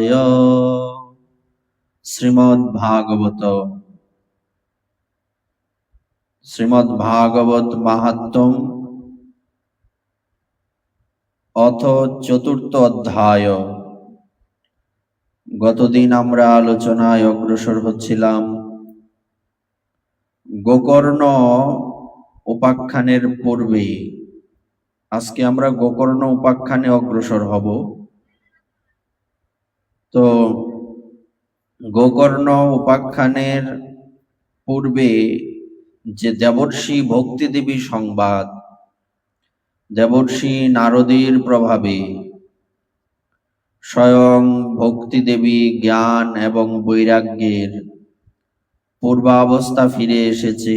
অধ্যায় শ্রীমদ্ভাগবত মাহাত্ম্যম অথ চতুর্থ অধ্যায়। গতদিন আমরা আলোচনায় অগ্রসর হচ্ছিলাম গোকর্ণ উপাখ্যানের পূর্বে। আজকে আমরা গোকর্ণ উপাখ্যানে অগ্রসর হব। তো গোকর্ণ উপাখ্যানের পূর্বে যে দেবর্ষি ভক্তিদেবী সংবাদ, দেবর্ষি নারদের প্রভাবে স্বয়ং ভক্তিদেবী জ্ঞান এবং বৈরাগ্যের পূর্বাবস্থা ফিরে এসেছে,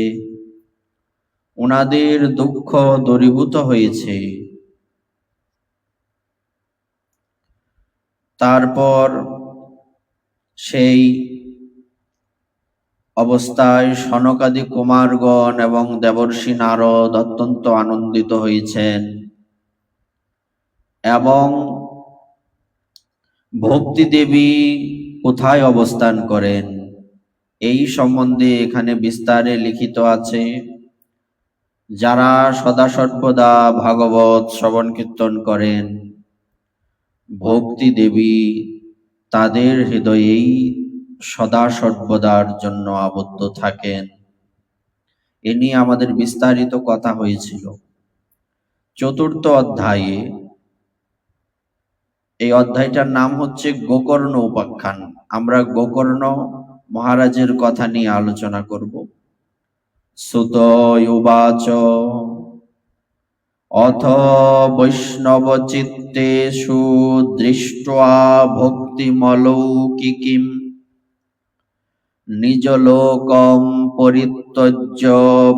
ওনাদের দুঃখ দূরীভূত হয়েছে। তারপর সেই অবস্থায় সনকাদি কুমারগণ এবং দেবর্ষি নারদ অত্যন্ত আনন্দিত হয়েছেন এবং ভক্তি দেবী কোথায় অবস্থান করেন এই সম্বন্ধে এখানে বিস্তারে লিখিত আছে। যারা সদা সর্বদা ভাগবত শ্রবণ কীর্তন করেন, ভক্তি দেবী তাদের হৃদয়েই সদা সর্বদার জন্য আবদ্ধ থাকেন। এ নিয়ে আমাদের বিস্তারিত কথা হয়েছিল চতুর্থ অধ্যায়ে। এই অধ্যায়টার নাম হচ্ছে গোকর্ণ উপাখ্যান। আমরা গোকর্ণ মহারাজের কথা নিয়ে আলোচনা করব। সুত উবাচ অথ বৈষ্ণব চিত্তেষু দৃष्ट्वा ভক্তিমলৌকিকীম নিজলোকম পরিত্যজ্য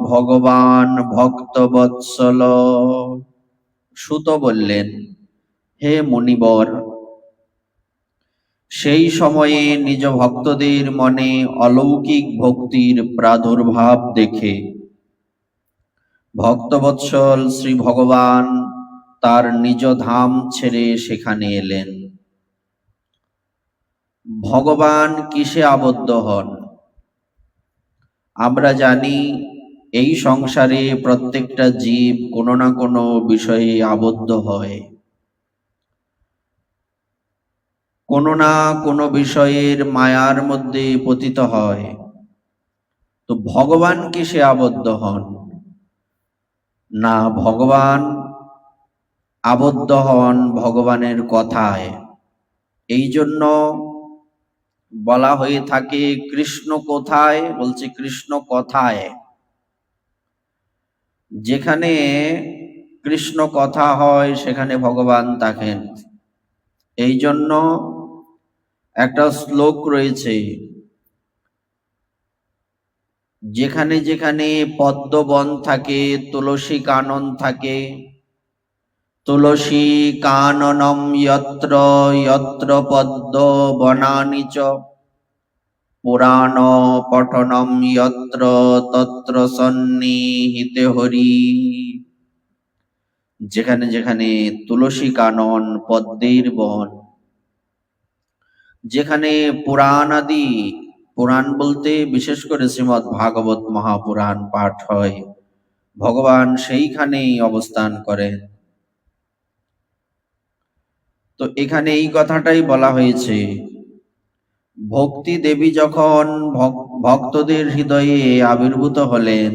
ভগবান ভক্তবৎসল। সুত বললেন, হে মুনিবর, সেই সময়ে নিজ ভক্তদের মনে অলৌকিক ভক্তির প্রাদুর্ভাব দেখে ভক্তবৎসল শ্রী ভগবান তার নিজ ধাম ছেড়ে সেখানে এলেন। ভগবান কিসে আবদ্ধ হন? আমরা জানি এই সংসারে প্রত্যেকটা জীব কোনো না কোনো বিষয়ে আবদ্ধ হয়, কোনো না কোনো বিষয়ের মায়ার মধ্যে পতিত হয়। তো ভগবান কিসে আবদ্ধ হন? না, ভগবান আবদ্ধ হন ভগবানের কথায়। এই জন্য বলা হয়ে থাকে কৃষ্ণ কোথায়? বলছে কৃষ্ণ কথায়। যেখানে কৃষ্ণ কথা হয় সেখানে ভগবান থাকেন। এই জন্য একটা শ্লোক রয়েছে, যেখানে যেখানে পদ্মবন থাকে তুলসী কানন থাকে, তুলসী কাননম যত্র যত্র পদ্ম বনানি চ পুরাণ পঠনম যত্র তত্র সন্নিহিতে হরি। যেখানে যেখানে তুলসী কানন, পদ্মের বন, যেখানে পুরাণ আদি, পুরাণ বলতে বিশেষ করে শ্রীমদ্ ভাগবত মহাপুরাণ পাঠ হয়, ভগবান সেইখানেই অবস্থান করেন। তো এখানে এই কথাটাই বলা হয়েছে, ভক্তি দেবী যখন ভক্তদের হৃদয়ে আবির্ভূত হলেন,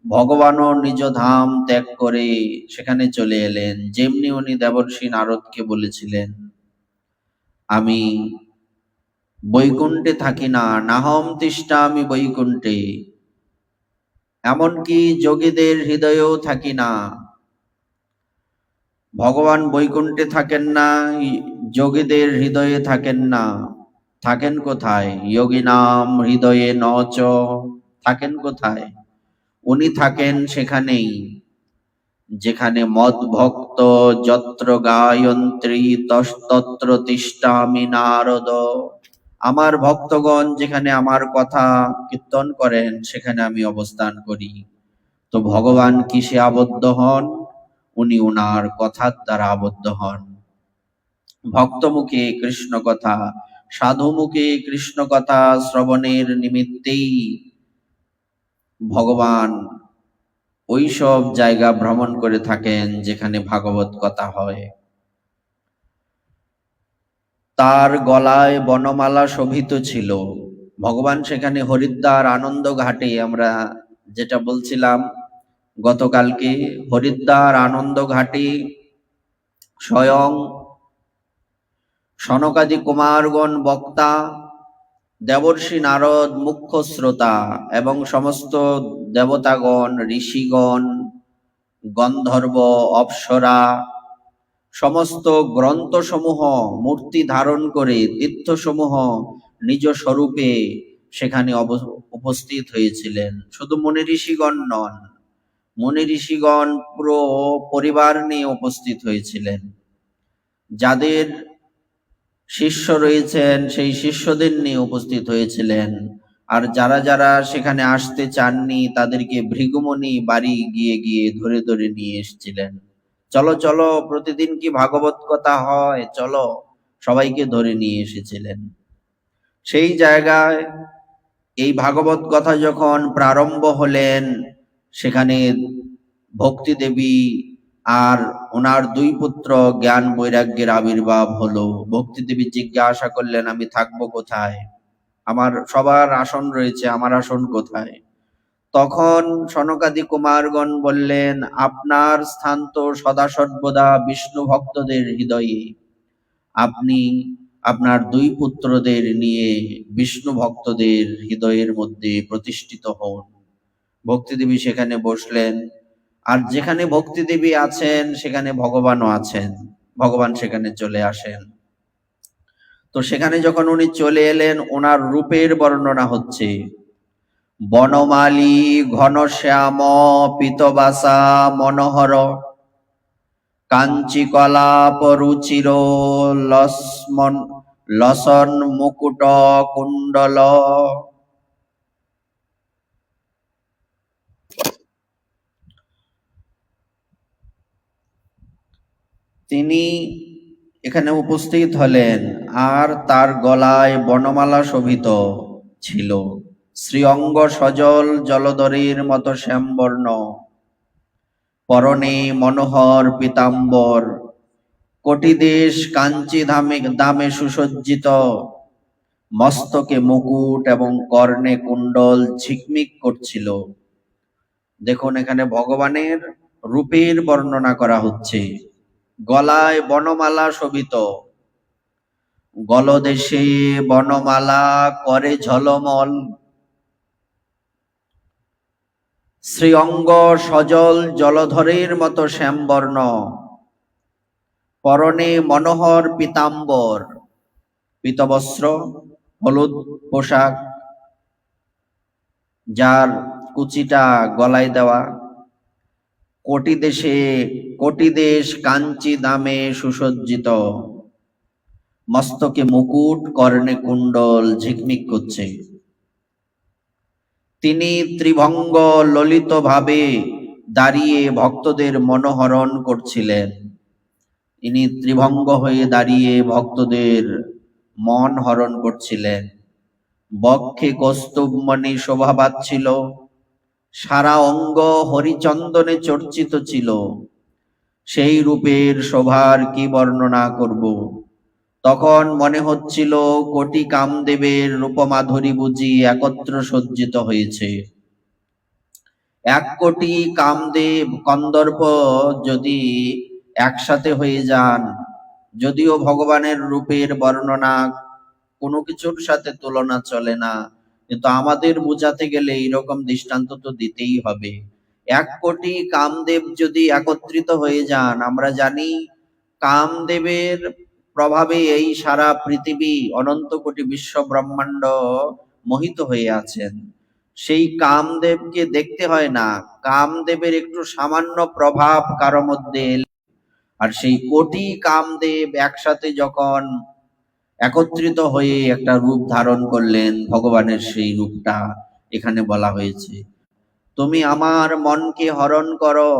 ভগবানও নিজ ধাম ত্যাগ করে সেখানে চলে এলেন। যেমনি উনি দেবর্ষি নারদকে বলেছিলেন, আমি বৈকুণ্ঠে থাকি না, নাহম তিষ্ঠামি বৈকুণ্ঠে। এমনকি যোগীদের হৃদয়েও থাকি না। ভগবান বৈকুণ্ঠে থাকেন না, যোগীদের হৃদয়ে থাকেন না। থাকেন কোথায়? যোগিনাম হৃদয়ে নচ। থাকেন কোথায়? উনি থাকেন সেখানেই যেখানে মদ ভক্ত যত্র গায়ন্ত্রী তত্র তিষ্ঠামি নারদ। আমার ভক্তগণ যেখানে আমার কথা কীর্তন করেন সেখানে আমি অবস্থান করি। তো ভগবান কিসে আবদ্ধ হন? উনি ওনার কথার দ্বারা আবদ্ধ হন। ভক্তমুখে কৃষ্ণ কথা, সাধুমুখে কৃষ্ণ কথা শ্রবণের নিমিত্তেই ভগবান ওইসব জায়গা ভ্রমণ করে থাকেন যেখানে ভাগবত কথা হয়। তার গলায় বনমালা শোভিত ছিল। ভগবান সেখানে হরিদ্বার আনন্দ ঘাটে, আমরা যেটা বলছিলাম গতকালকে, হরিদ্বার আনন্দ ঘাটে স্বয়ং সনকাদি কুমারগণ বক্তা, দেবর্ষি নারদ মুখ্য শ্রোতা এবং সমস্ত দেবতাগণ, ঋষিগণ, গন্ধর্ব, অপ্সরা সমস্ত গ্রন্থসমূহ মূর্তি ধারণ করে তীর্থসমূহ নিজ স্বরূপে সেখানে উপস্থিত হয়েছিলেন। শুধু মুনি ঋষিগণ নন, মুনি ঋষিগণ পুরো পরিবার নিয়ে উপস্থিত হয়েছিলেন। যাদের শিষ্য রয়েছেন সেই শিষ্যদের নিয়ে উপস্থিত হয়েছিলেন। আর যারা যারা সেখানে আসতে চাননি তাদেরকে ভৃগুমুনি বাড়ি গিয়ে গিয়ে ধরে ধরে নিয়ে এসেছিলেন। চলো চলো, প্রতিদিন কি ভাগবত কথা হয়, চলো, সবাইকে ধরে নিয়ে এসেছিলেন। সেই জায়গায় এই ভাগবত কথা যখন প্রারম্ভ হলেন, সেখানে ভক্তি দেবী আর ওনার দুই পুত্র জ্ঞান বৈরাগ্যের আবির্ভাব হলো। ভক্তি দেবী জিজ্ঞাসা করলেন, আমি থাকবো কোথায়? আমার সবার আসন রয়েছে, আমার আসন কোথায়? তখন সনকাদি কুমারগণ বললেন, আপনার স্থান তো সদা সর্বদা বিষ্ণু ভক্তদের হৃদয়ে। আপনি আপনার দুই পুত্রদের নিয়ে বিষ্ণু ভক্তদের হৃদয়ের মধ্যে প্রতিষ্ঠিত হন। ভক্তিদেবী সেখানে বসলেন। আর যেখানে ভক্তিদেবী আছেন সেখানে ভগবানও আছেন। ভগবান সেখানে চলে আসেন। তো সেখানে যখন উনি চলে এলেন, ওনার রূপের বর্ণনা হচ্ছে। বনমালী ঘনশ্যাম পীতবাসা মনোহর, কাঞ্চি কলাপ রুচির লসন মুকুট কুণ্ডল। তিনি এখানে উপস্থিত হলেন আর তার গলায় বনমালা শোভিত ছিল। শ্রীঅঙ্গ সজল জলধরের মতো শ্যামবর্ণ, পরনে মনোহর পীতাম্বর, কোটিদেশ কাঞ্চি দামে সুসজ্জিত, মস্তকে মুকুট এবং কর্ণে কুণ্ডল ঝিকমিক করছিল। দেখুন, এখানে ভগবানের রূপের বর্ণনা করা হচ্ছে। গলায় বনমালা শোভিত, গলদেশে বনমালা করে ঝলমল, শ্রীঅঙ্গ সজল জলধরের মতো শ্যামবর্ণ, পরনে মনোহর পীতাম্বর, পীতবস্ত্র, হলুদ পোশাক, যার কুচিটা গলায় দেওয়া, কোটি দেশ কাঞ্চি দামে সুসজ্জিত, মস্তকে মুকুট, কর্ণে কুণ্ডল ঝিকমিক করছে। তিনি ত্রিভঙ্গ ললিত ভাবে দাঁড়িয়ে ভক্তদের মনোহরণ করছিলেন। তিনি ত্রিভঙ্গ হয়ে দাঁড়িয়ে ভক্তদের মন হরণ করছিলেন। বক্ষে কৌস্তুভমণি শোভা পাচ্ছিল, সারা অঙ্গ হরিচন্দনে চর্চিত ছিল। সেই রূপের শোভার কি বর্ণনা করব। তখন মনে হচ্ছিল কোটি কামদেবের রূপমাধুরী বুঝি একত্র সজ্জিত হয়েছে। 1,000,000,000 কামদেব কন্দর্প যদি একসাথে হয়ে যান, যদিও ভগবানের রূপের বর্ণনা কোনো কিছুর সাথে তুলনা চলে না, কিন্তু আমাদের বোঝাতে গেলে এইরকম দৃষ্টান্ত তো দিতেই হবে। 1,000,000,000 কামদেব যদি একত্রিত হয়ে যান, আমরা জানি কামদেবের প্রভাবে এই সারা পৃথিবী, অনন্ত কোটি বিশ্ব ব্রহ্মাণ্ড মোহিত হয়ে আছেন। সেই কামদেবকে দেখতে হয় না, কামদেবের একটু সামান্য প্রভাব কারো মধ্যে, আর সেই কোটি কামদেব একসাথে যখন একত্রিত হয়ে একটা রূপ ধারণ করলেন, ভগবানের সেই রূপটা এখানে বলা হয়েছে। তুমি আমার মনকে হরণ করো,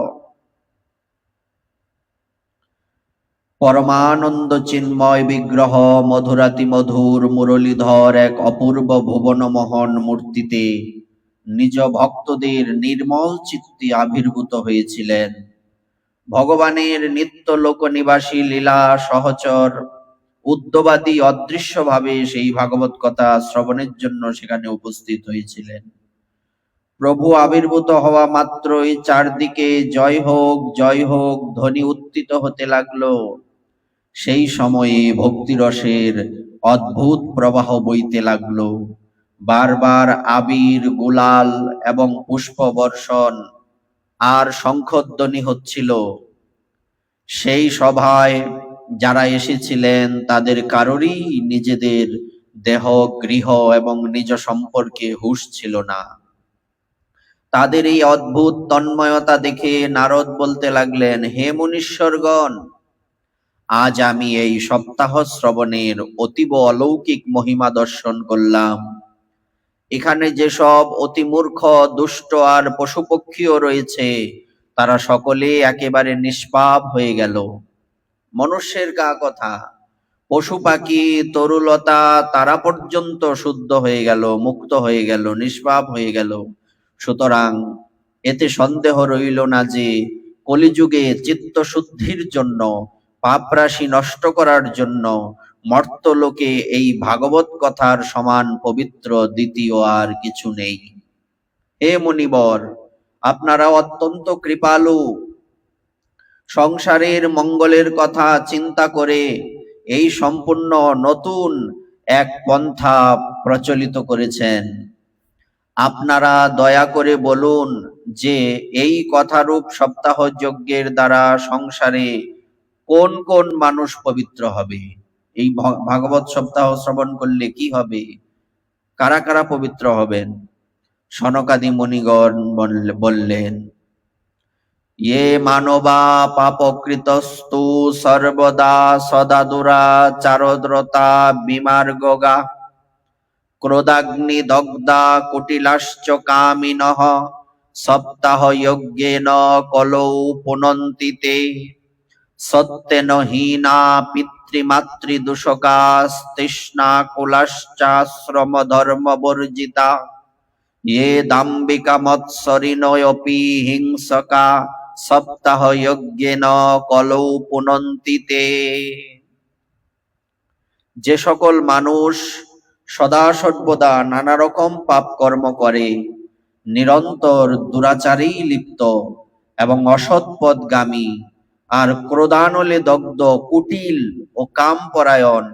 পরমানন্দ চিন্ময় বিগ্রহ মধুরাতি মধুর মুরলীধর এক অপূর্ব ভুবনমোহন মূর্তিতে নিজ ভক্তদের নির্মল চিত্তে আবির্ভূত হয়েছিলেন। ভগবানের নিত্য লোকনিবাসী লীলা সহচর উদ্যবাদী অদৃশ্যভাবে সেই ভাগবত কথা শ্রবণের জন্য সেখানে উপস্থিত হয়েছিলেন। প্রভু আবির্ভূত হওয়া মাত্রই চারদিকে জয় হোক ধ্বনি উত্থিত হতে লাগলো। সেই সময়ে ভক্তিরসের অদ্ভুত প্রবাহ বইতে লাগলো। বারবার আবির, গুলাল এবং পুষ্প বর্ষণ আর শঙ্খধ্বনি হচ্ছিল। সেই সভায় যারা এসেছিলেন তাদের কারোরই নিজেদের দেহ, গৃহ এবং নিজ সম্পর্কে হুঁশ ছিল না। তাদের এই অদ্ভুত তন্ময়তা দেখে নারদ বলতে লাগলেন, হে মুনীশ্বরগণ, আজ আমি এই সপ্তাহ শ্রবণের অতীব অলৌকিক মহিমা দর্শন করলাম। এখানে যেসব অতি মূর্খ, দুষ্ট আর পশুপক্ষীও রয়েছে তারা সকলে একেবারে নিষ্পাপ হয়ে গেল। মনুষ্যের কা কথা, পশু পাখি তরুলতা তারা পর্যন্ত শুদ্ধ হয়ে গেল, মুক্ত হয়ে গেল, নিষ্পাপ হয়ে গেল। সুতরাং এতে সন্দেহ রইল না যে কলিযুগে চিত্ত শুদ্ধির জন্য, পাপ রাশি নষ্ট করার জন্য মর্তলোকে এই ভাগবত কথার সমান পবিত্র দ্বিতীয় আর কিছু নেই। হে মুনিবর, আপনারা অত্যন্ত কৃপালু। সংসারের মঙ্গলের কথা চিন্তা করে এই সম্পূর্ণ নতুন এক পন্থা প্রচলিত করেছেন। আপনারা দয়া করে বলুন যে এই কথারূপ সপ্তাহ যজ্ঞের দ্বারা সংসারে কোন কোন মানুষ পবিত্র হবে? এই ভাগবত সপ্তাহ শ্রবণ করলে কি হবে? কারা কারা পবিত্র হবেন? সনকাদি মুনিগণ বললেন, ये मानवा पापकृतस्तु सर्वदा सदादुरा चारोद्रता विमार्गगा क्रोधाग्निदग्धा कुटिलाश्च कामिनः सप्ताह यज्ञेन कलौ पुनन्ति ते सत्येन हीना पितृमातृदूषकास्तृष्णा कुलाश्चाश्रम धर्म वर्जिता ये दाम्बिका मत्सरिणोऽपि हिंसका सप्ताह यज्ञेन कलौ पुनन्ति ते। যে সকল মানুষ সদা সর্বদা নানা রকম পাপ কর্ম করে, নিরন্তর দুরাচারেই লিপ্ত এবং অসৎপথগামী আর ক্রোধানলে দগ্ধ, কুটিল ও কামপরায়ণ,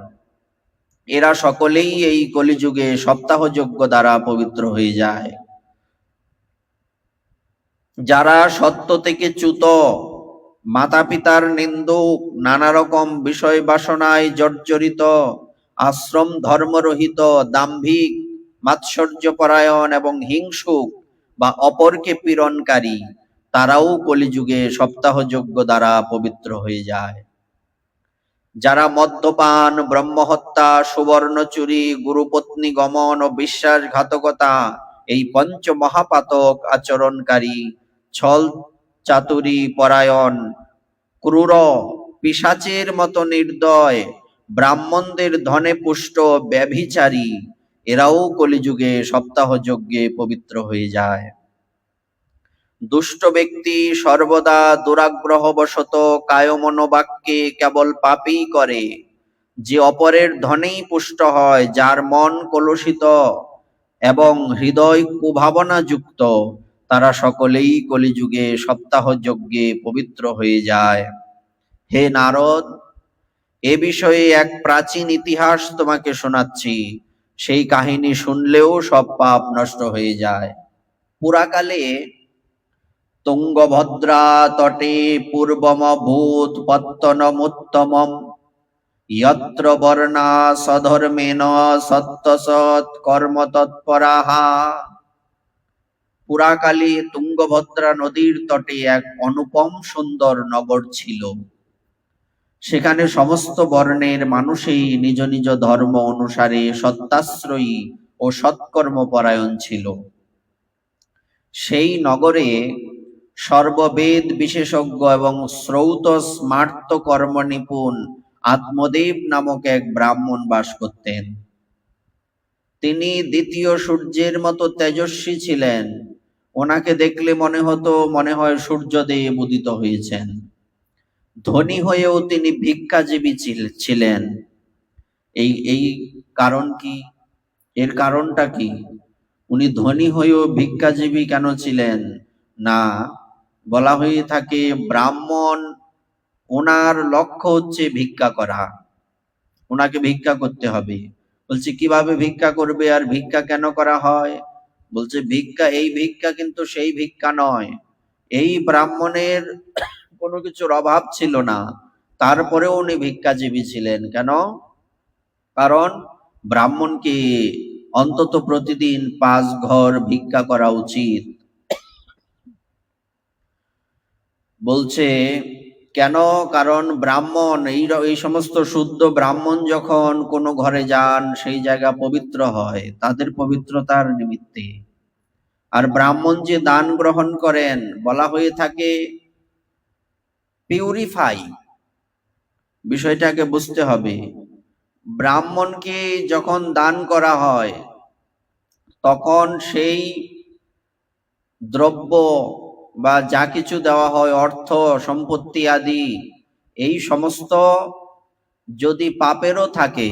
এরা সকলেই এই কলিযুগে সপ্তাহ যজ্ঞ দ্বারা পবিত্র হয়ে যায়। যারা সত্য থেকে চ্যুত, মাতা পিতার নিন্দুক, নানা রকম বিষয় বাসনায় জর্জরিত, আশ্রম ধর্মরহিত, দাম্ভিক, মাৎসর্যপরায়ণ এবং হিংসুক বা অপরকে পীড়নকারী, তারাও কলিযুগে সপ্তাহ যজ্ঞ দ্বারা পবিত্র হয়ে যায়। যারা মদ্যপান, ব্রহ্মহত্যা, সুবর্ণ চুরি, গুরুপত্নী গমন ও বিশ্বাসঘাতকতা, এই পঞ্চ মহাপাতক আচরণকারী, ছল চাতুরী পরায়ণ, ক্রূর, পিশাচের মতো নির্দয়, ব্রাহ্মণদের ধনে পুষ্ট ব্যভিচারী, এরাও কলিযুগে সপ্তাহ যজ্ঞে পবিত্র হয়ে যায়। দুষ্ট ব্যক্তি সর্বদা দুরাগ্রহবশত কায়মনোবাক্যে কেবল পাপই করে, যে অপরের ধনেই পুষ্ট হয়, যার মন কলুষিত এবং হৃদয় কুভাবনা যুক্ত, তারা সকলেই কলিযুগে সপ্তাহ যজ্ঞে পবিত্র হয়ে যায়। হে নারদ, এ বিষয়ে এক প্রাচীন ইতিহাস তোমাকে শোনাচ্ছি। সেই কাহিনী শুনলেও সব পাপ নষ্ট হয়ে যায়। পুরাকালে তুঙ্গভদ্রা তটে পূর্বমভূত পত্তনমুত্তমম यत्र वर्णा सधर्मेण सत्यसत् कर्म तत्पराहा। পুরাকালে তুঙ্গভদ্রা নদীর তটে এক অনুপম সুন্দর নগর ছিল। সেখানে সমস্ত বর্ণের মানুষই নিজ নিজ ধর্ম অনুসারে সত্যাশ্রয়ী ও সৎকর্মপরায়ণ ছিল। সেই নগরে সর্ববেদ বিশেষজ্ঞ এবং শ্রৌত স্মার্ত কর্ম নিপুণ আত্মদেব নামক এক ব্রাহ্মণ বাস করতেন। তিনি দ্বিতীয় সূর্যের মতো তেজস্বী ছিলেন। ওনাকে দেখলে মনে হয় সূর্যদেব উদিত হয়েছেন। ধনী হয়েও তিনি ভিক্ষাজীবী ছিলেন। এই কারণ কি? এর কারণটা কি? উনি ধনী হয়েও ভিক্ষাজীবী কেন ছিলেন? না, বলা হয়ে থাকে ব্রাহ্মণ, ওনার লক্ষ্য হচ্ছে ভিক্ষা করা। ওনাকে ভিক্ষা করতে হবে। বলছে কিভাবে ভিক্ষা করবে আর ভিক্ষা কেন করা হয়? বলছে এই ভিক্ষা কিন্তু সেই ভিক্ষা নয়। এই ব্রাহ্মণের কোনো কিছুর অভাব ছিল না, তারপরেও উনি ভিক্ষাজীবী ছিলেন। কেন? কারণ ব্রাহ্মণকে অন্তত প্রতিদিন 5 ঘর ভিক্ষা করা উচিত। বলছে কেন? কারণ ব্রাহ্মণ, এই সমস্ত শুদ্ধ ব্রাহ্মণ যখন কোনো ঘরে যান, সেই জায়গা পবিত্র হয় তাদের পবিত্রতার নিমিত্তে। আর ব্রাহ্মণ যে দান গ্রহণ করেন, বলা হয়ে থাকে পিউরিফাই। বিষয়টাকে বুঝতে হবে। ব্রাহ্মণকে যখন দান করা হয়, তখন সেই দ্রব্য বা যা কিছু দেওয়া হয়, অর্থ সম্পত্তি আদি, এই সমস্ত যদি পাপেরও থাকে,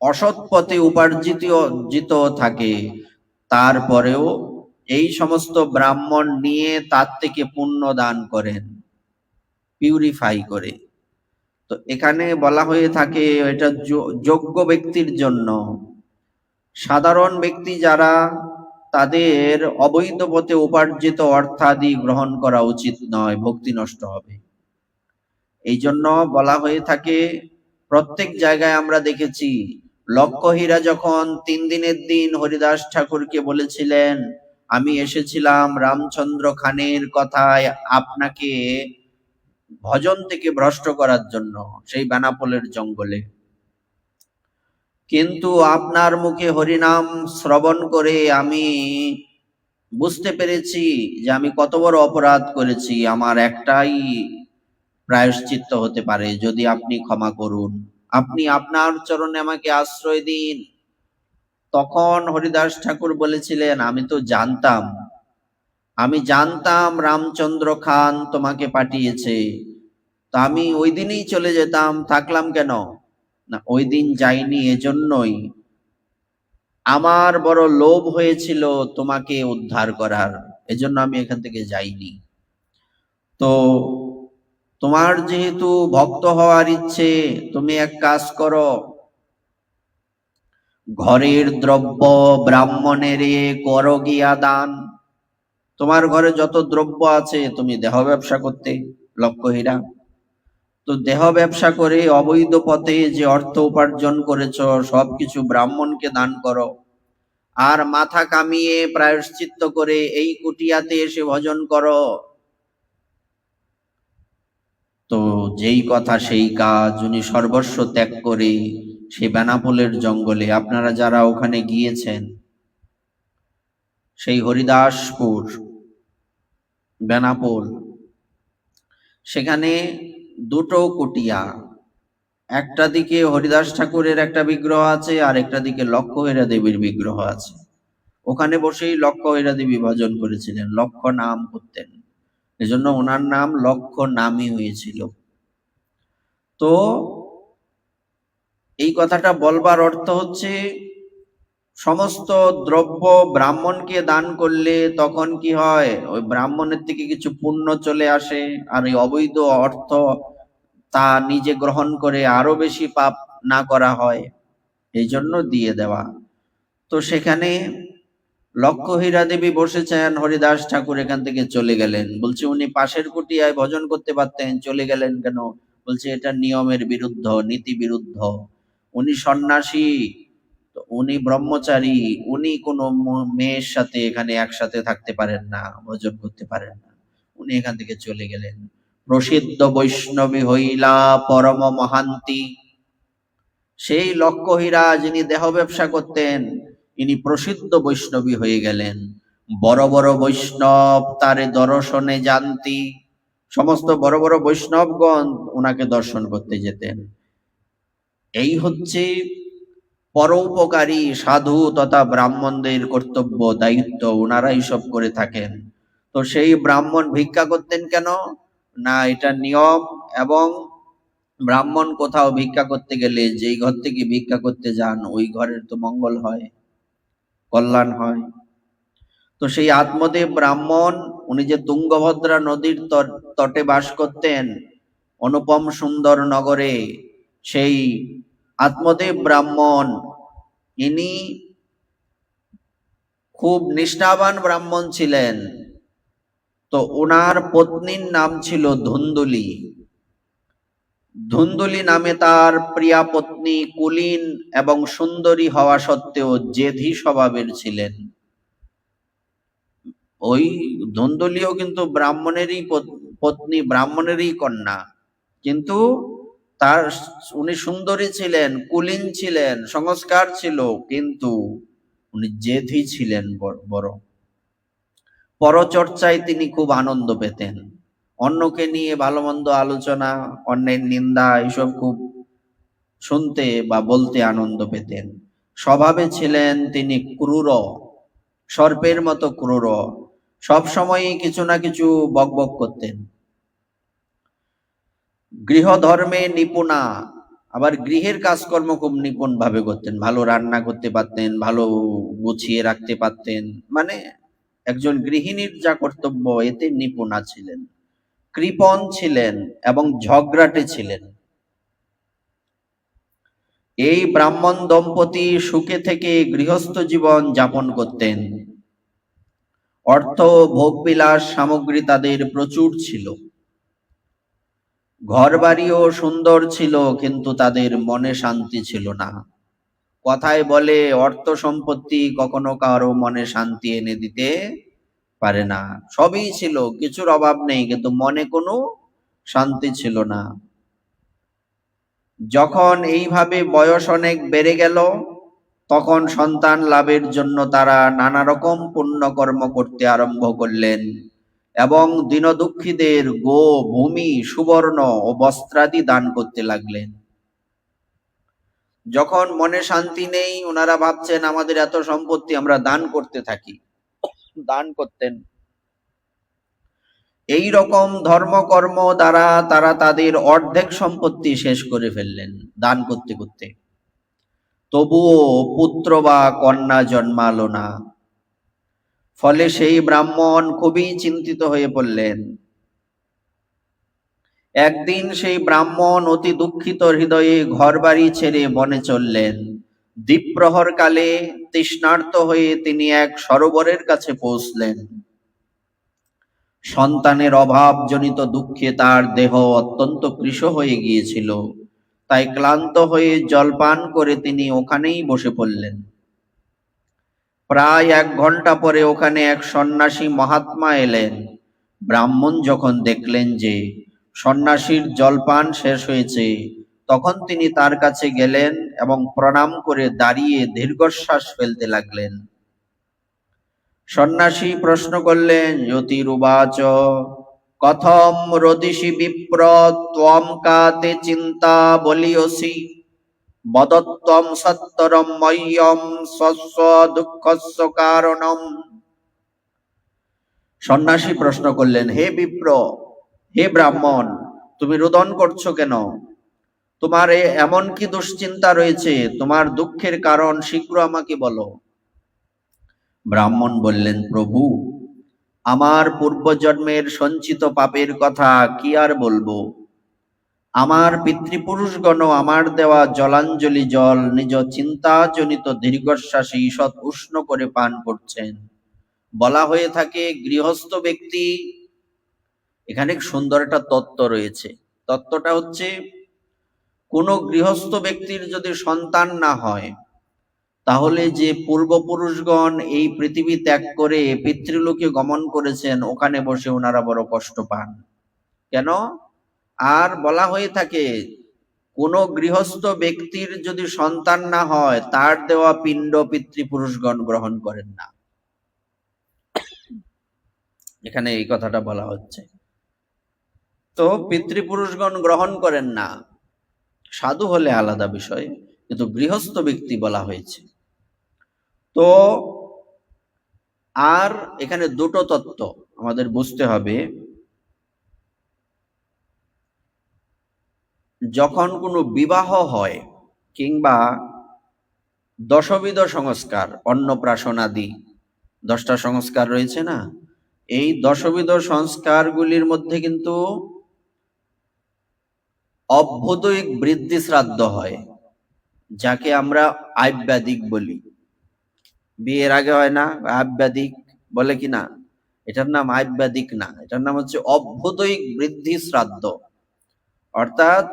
অসৎ পথে উপার্জিত থাকে, তারপরেও এই সমস্ত ব্রাহ্মণ নিয়ে তার থেকে পুণ্য দান করেন, পিউরিফাই করে। তো এখানে বলা হয়ে থাকে এটা যোগ্য ব্যক্তির জন্য। সাধারণ ব্যক্তি যারা, তাদের অবৈধ পথে উপার্জিত অর্থাদি গ্রহণ করা উচিত নয়, ভক্তি নষ্ট হবে। এই জন্য বলা হয়ে থাকে, প্রত্যেক জায়গায় আমরা দেখেছি, লক্ষ্যহীরা যখন 3 দিনের দিন হরিদাস ঠাকুরকে বলেছিলেন, আমি এসেছিলাম রামচন্দ্র খানের কথায় আপনাকে ভজন থেকে ভ্রষ্ট করার জন্য, সেই বেনাপোলের জঙ্গলে, কিন্তু আপনার মুখে হরিনাম শ্রবণ করে আমি বুঝতে পেরেছি যে আমি কত বড় অপরাধ করেছি। আমার একটাই প্রায়শ্চিত্ত হতে পারে, যদি আপনি ক্ষমা করুন, আপনি আপনার চরণে আমাকে আশ্রয় দিন। তখন হরিদাস ঠাকুর বলেছিলেন, আমি জানতাম রামচন্দ্র খান তোমাকে পাঠিয়েছে, তা আমি ওই দিনই চলে যেতাম, থাকলাম কেন? না, ওই দিন যাইনি এজন্যই, আমার বড় লোভ হয়েছিল তোমাকে উদ্ধার করার, এজন্য আমি এখান থেকে যাইনি। তো তোমার যেহেতু ভক্ত হওয়ার ইচ্ছে, তুমি এক কাজ করো, ঘরের দ্রব্য ব্রাহ্মণের করো গিয়া দান। তোমার ঘরে যত দ্রব্য আছে, তুমি দেহ ব্যবসা করতে লক্ষ্যহীরা, তো দেহ ব্যবসা করে অবৈধ পথে যে অর্থ উপার্জন করেছ, সবকিছু ব্রাহ্মণকে দান করো। আর মাথা কামিয়ে প্রায়শ্চিত্ত করে এই কুটিয়াতে এসে ভজন করো। তো যেই কথা সেই কাজ, উনি সর্বস্ব ত্যাগ করে সেই বেনাপোলের জঙ্গলে, আপনারা যারা ওখানে গিয়েছেন, সেই হরিদাসপুর বেনাপোল, সেখানে দুটো কুটিয়া, একটা দিকে হরিদাস ঠাকুরের একটা বিগ্রহ আছে, আর একটা দিকে লক্ষ্যহীরা দেবীর বিগ্রহ আছে। ওখানে বসেই লক্ষ্যহীরা দেবী ভজন করেছিলেন, লক্ষ্য নাম করতেন, এজন্য ওনার নাম লক্ষ্য নামই হয়েছিল। তো এই কথাটা বলবার অর্থ হচ্ছে, সমস্ত দ্রব্য ব্রাহ্মণকে দান করলে তখন কি হয়, ওই ব্রাহ্মণের থেকে কিছু পুণ্য চলে আসে, আর এই অবৈধ অর্থ তা নিজে গ্রহণ করে আরো বেশি পাপ না করা হয়, এই জন্য দিয়ে দেওয়া। তো সেখানে লক্ষ্যহীরা দেবী বসেছেন, হরিদাস ঠাকুর এখান থেকে চলে গেলেন। বলছে উনি পাশের কুটিয়ায় ভজন করতে পারতেন, চলে গেলেন কেন? বলছে এটা নিয়মের বিরুদ্ধ, নীতি বিরুদ্ধ। উনি সন্ন্যাসী, উনি ব্রহ্মচারী, উনি কোনো মেয়ের সাথে এখানে একসাথে থাকতে পারেন না, ভজন করতে পারেন না। উনি এখান থেকে চলে গেলেন। প্রসিদ্ধ বৈষ্ণবী হইলা পরম মহান্তি, সেই লক্ষ্যহীরা যিনি দেহ ব্যবসা করতেন, ইনি প্রসিদ্ধ বৈষ্ণবী হয়ে গেলেন। বড় বড় বৈষ্ণব তারে দর্শনে জানতি, সমস্ত বড় বড় বৈষ্ণবগণ ওনাকে দর্শন করতে যেতেন। এই হচ্ছে পরোপকারী সাধু তথা ব্রাহ্মণদের কর্তব্য, দায়িত্ব, ওনারা এইসব করে থাকেন। তো সেই ব্রাহ্মণ ভিক্ষা করতেন কেন? না, এটা নিয়ম। এবং ব্রাহ্মণ কোথাও ভিক্ষা করতে গেলে যেই ঘর থেকে ভিক্ষা করতে যান ওই ঘরের তো মঙ্গল হয়, কল্যাণ হয়। তো সেই আত্মদেব ব্রাহ্মণ, উনি যে তুঙ্গভদ্রা নদীর তটে বাস করতেন, অনুপম সুন্দর নগরে, সেই আত্মদেব ব্রাহ্মণ ইনি খুব নিষ্ঠাবান ব্রাহ্মণ ছিলেন। তো ওনার পত্নীর নাম ছিল ধুন্দুলি। ধুন্দুলি নামে তার প্রিয়া পত্নী কুলীন এবং সুন্দরী হওয়া সত্ত্বেও জেদি স্বভাবের ছিলেন। ওই ধুন্দুলিও কিন্তু ব্রাহ্মণেরই পত্নী, ব্রাহ্মণেরই কন্যা, কিন্তু তার উনি সুন্দরী ছিলেন, কুলীন ছিলেন, সংস্কার ছিল, কিন্তু উনি জেদি ছিলেন বড়। পরচর্চায় তিনি খুব আনন্দ পেতেন। অন্যকে নিয়ে ভালো মন্দ আলোচনা, অন্যের নিন্দা, এসব খুব শুনতে বা বলতে আনন্দ পেতেন। স্বভাবে ছিলেন তিনি ক্রূর, সর্পের মতো ক্রূর। সবসময়ই কিছু না কিছু বকবক করতেন। গৃহধর্মে নিপুণা, আবার গৃহের কাজকর্ম খুব নিপুণ ভাবে করতেন। ভালো রান্না করতে পারতেন, ভালো গুছিয়ে রাখতে পারতেন, মানে একজন গৃহিণীর যা কর্তব্য এতে নিপুণা ছিলেন। কৃপণ ছিলেন এবং ঝগড়াটে ছিলেন। এই ব্রাহ্মণ দম্পতি সুখে থেকে গৃহস্থ জীবন যাপন করতেন। অর্থ ভোগবিলাস সামগ্রী তাদের প্রচুর ছিল, ঘর বাড়িও সুন্দর ছিল, কিন্তু তাদের মনে শান্তি ছিল না। কথায় বলে অর্থ সম্পত্তি কখনো কারো মনে শান্তি এনে দিতে পারে না। সবই ছিল, কিছুর অভাব নেই, কিন্তু মনে কোনো শান্তি ছিল না। যখন এইভাবে বয়স অনেক বেড়ে গেল, তখন সন্তান লাভের জন্য তারা নানা রকম পুণ্যকর্ম করতে আরম্ভ করলেন এবং দীনদুঃখীদের গো, ভূমি, সুবর্ণ ও বস্ত্রাদি দান করতে লাগলেন। যখন মনে শান্তি নেই, ওনারা ভাবছেন আমাদের এত সম্পত্তি, আমরা দান করতে থাকি, দান করতেন। এই রকম ধর্মকর্ম দ্বারা তারা তাদের অর্ধেক সম্পত্তি শেষ করে ফেললেন দান করতে করতে। তবুও পুত্র বা কন্যা জন্মালো না। ফলে সেই ব্রাহ্মণ খুবই চিন্তিত হয়ে পড়লেন। একদিন সেই ব্রাহ্মণ অতি দুঃখিত হৃদয়ে ঘর বাড়ি ছেড়ে বনে চললেন। দ্বীপ্রহর কালে তৃষ্ণার্ত হয়ে তিনি এক সরোবরের কাছে পৌঁছলেন। সন্তানের অভাবজনিত দুঃখে তার দেহ অত্যন্ত কৃশ হয়ে গিয়েছিল, তাই ক্লান্ত হয়ে জলপান করে তিনি ওখানেই বসে পড়লেন। প্রায় 1 ঘন্টা পরে ওখানে এক সন্ন্যাসী মহাত্মা এলেন। ব্রাহ্মণ যখন দেখলেন যে সন্ন্যাসীর জলপান শেষ হয়েছে, তখন তিনি তার কাছে গেলেন এবং প্রণাম করে দাঁড়িয়ে দীর্ঘশ্বাস ফেলতে লাগলেন। সন্ন্যাসী প্রশ্ন করলেন, জ্যোতিরুবাচ কথম রোদিষি বিপ্র ত্বম কাতে চিন্তা বলিয়সি বদত্বম সত্তরম মহ্যম স্বস্ব দুঃখস্য কারণম। সন্ন্যাসী প্রশ্ন করলেন, হে বিপ্র, হে ব্রাহ্মণ, তুমি রোদন করছো কেন? তোমার এমন কি দুশ্চিন্তা রয়েছে? তোমার দুঃখের কারণ শীঘ্র আমাকে বলো। ব্রাহ্মণ বললেন, প্রভু, আমার পূর্বজন্মের সঞ্চিত পাপের কথা কি আর বলবো। আমার পিতৃপুরুষগণ আমার দেওয়া জলাঞ্জলি জল নিজ চিন্তাজনিত দীর্ঘশ্বাসে ঈষৎ উষ্ণ করে পান করছেন। বলা হয়ে থাকে গৃহস্থ ব্যক্তি, এখানে সুন্দর একটা তত্ত্ব রয়েছে। তত্ত্বটা হচ্ছে, কোন গৃহস্থ ব্যক্তির যদি সন্তান না হয়, তাহলে যে পূর্বপুরুষগণ এই পৃথিবী ত্যাগ করে পিতৃলোকে গমন করেছেন, ওখানে বসে ওনারা বড় কষ্ট পান। কেন? আর বলা হয়ে থাকে কোন গৃহস্থ ব্যক্তির যদি সন্তান না হয়, তার দেওয়া পিণ্ড পিতৃপুরুষগণ গ্রহণ করেন না। এখানে এই কথাটা বলা হচ্ছে। তো পিতৃপুরুষগণ গ্রহণ করেন না, সাধু হলে আলাদা বিষয়, কিন্তু গৃহস্থ ব্যক্তি বলা হয়েছে। তো আর এখানে দুটো তত্ত্ব আমাদের বুঝতে হবে। যখন কোনো বিবাহ হয় কিংবা দশবিধ সংস্কার, অন্নপ্রাশন আদি 10টা সংস্কার রয়েছে না, এই দশবিধ সংস্কারগুলির মধ্যে কিন্তু অভ্যুদয়িক বৃদ্ধি শ্রাদ্ধ হয়, যাকে আমরা আব্যাদিক বলি। বিয়ের আগে হয় না আব্যাদিক বলে কি না, এটার নাম আব্যাদিক না, এটার নাম হচ্ছে অভ্যুদয়িক বৃদ্ধি শ্রাদ্ধ। অর্থাৎ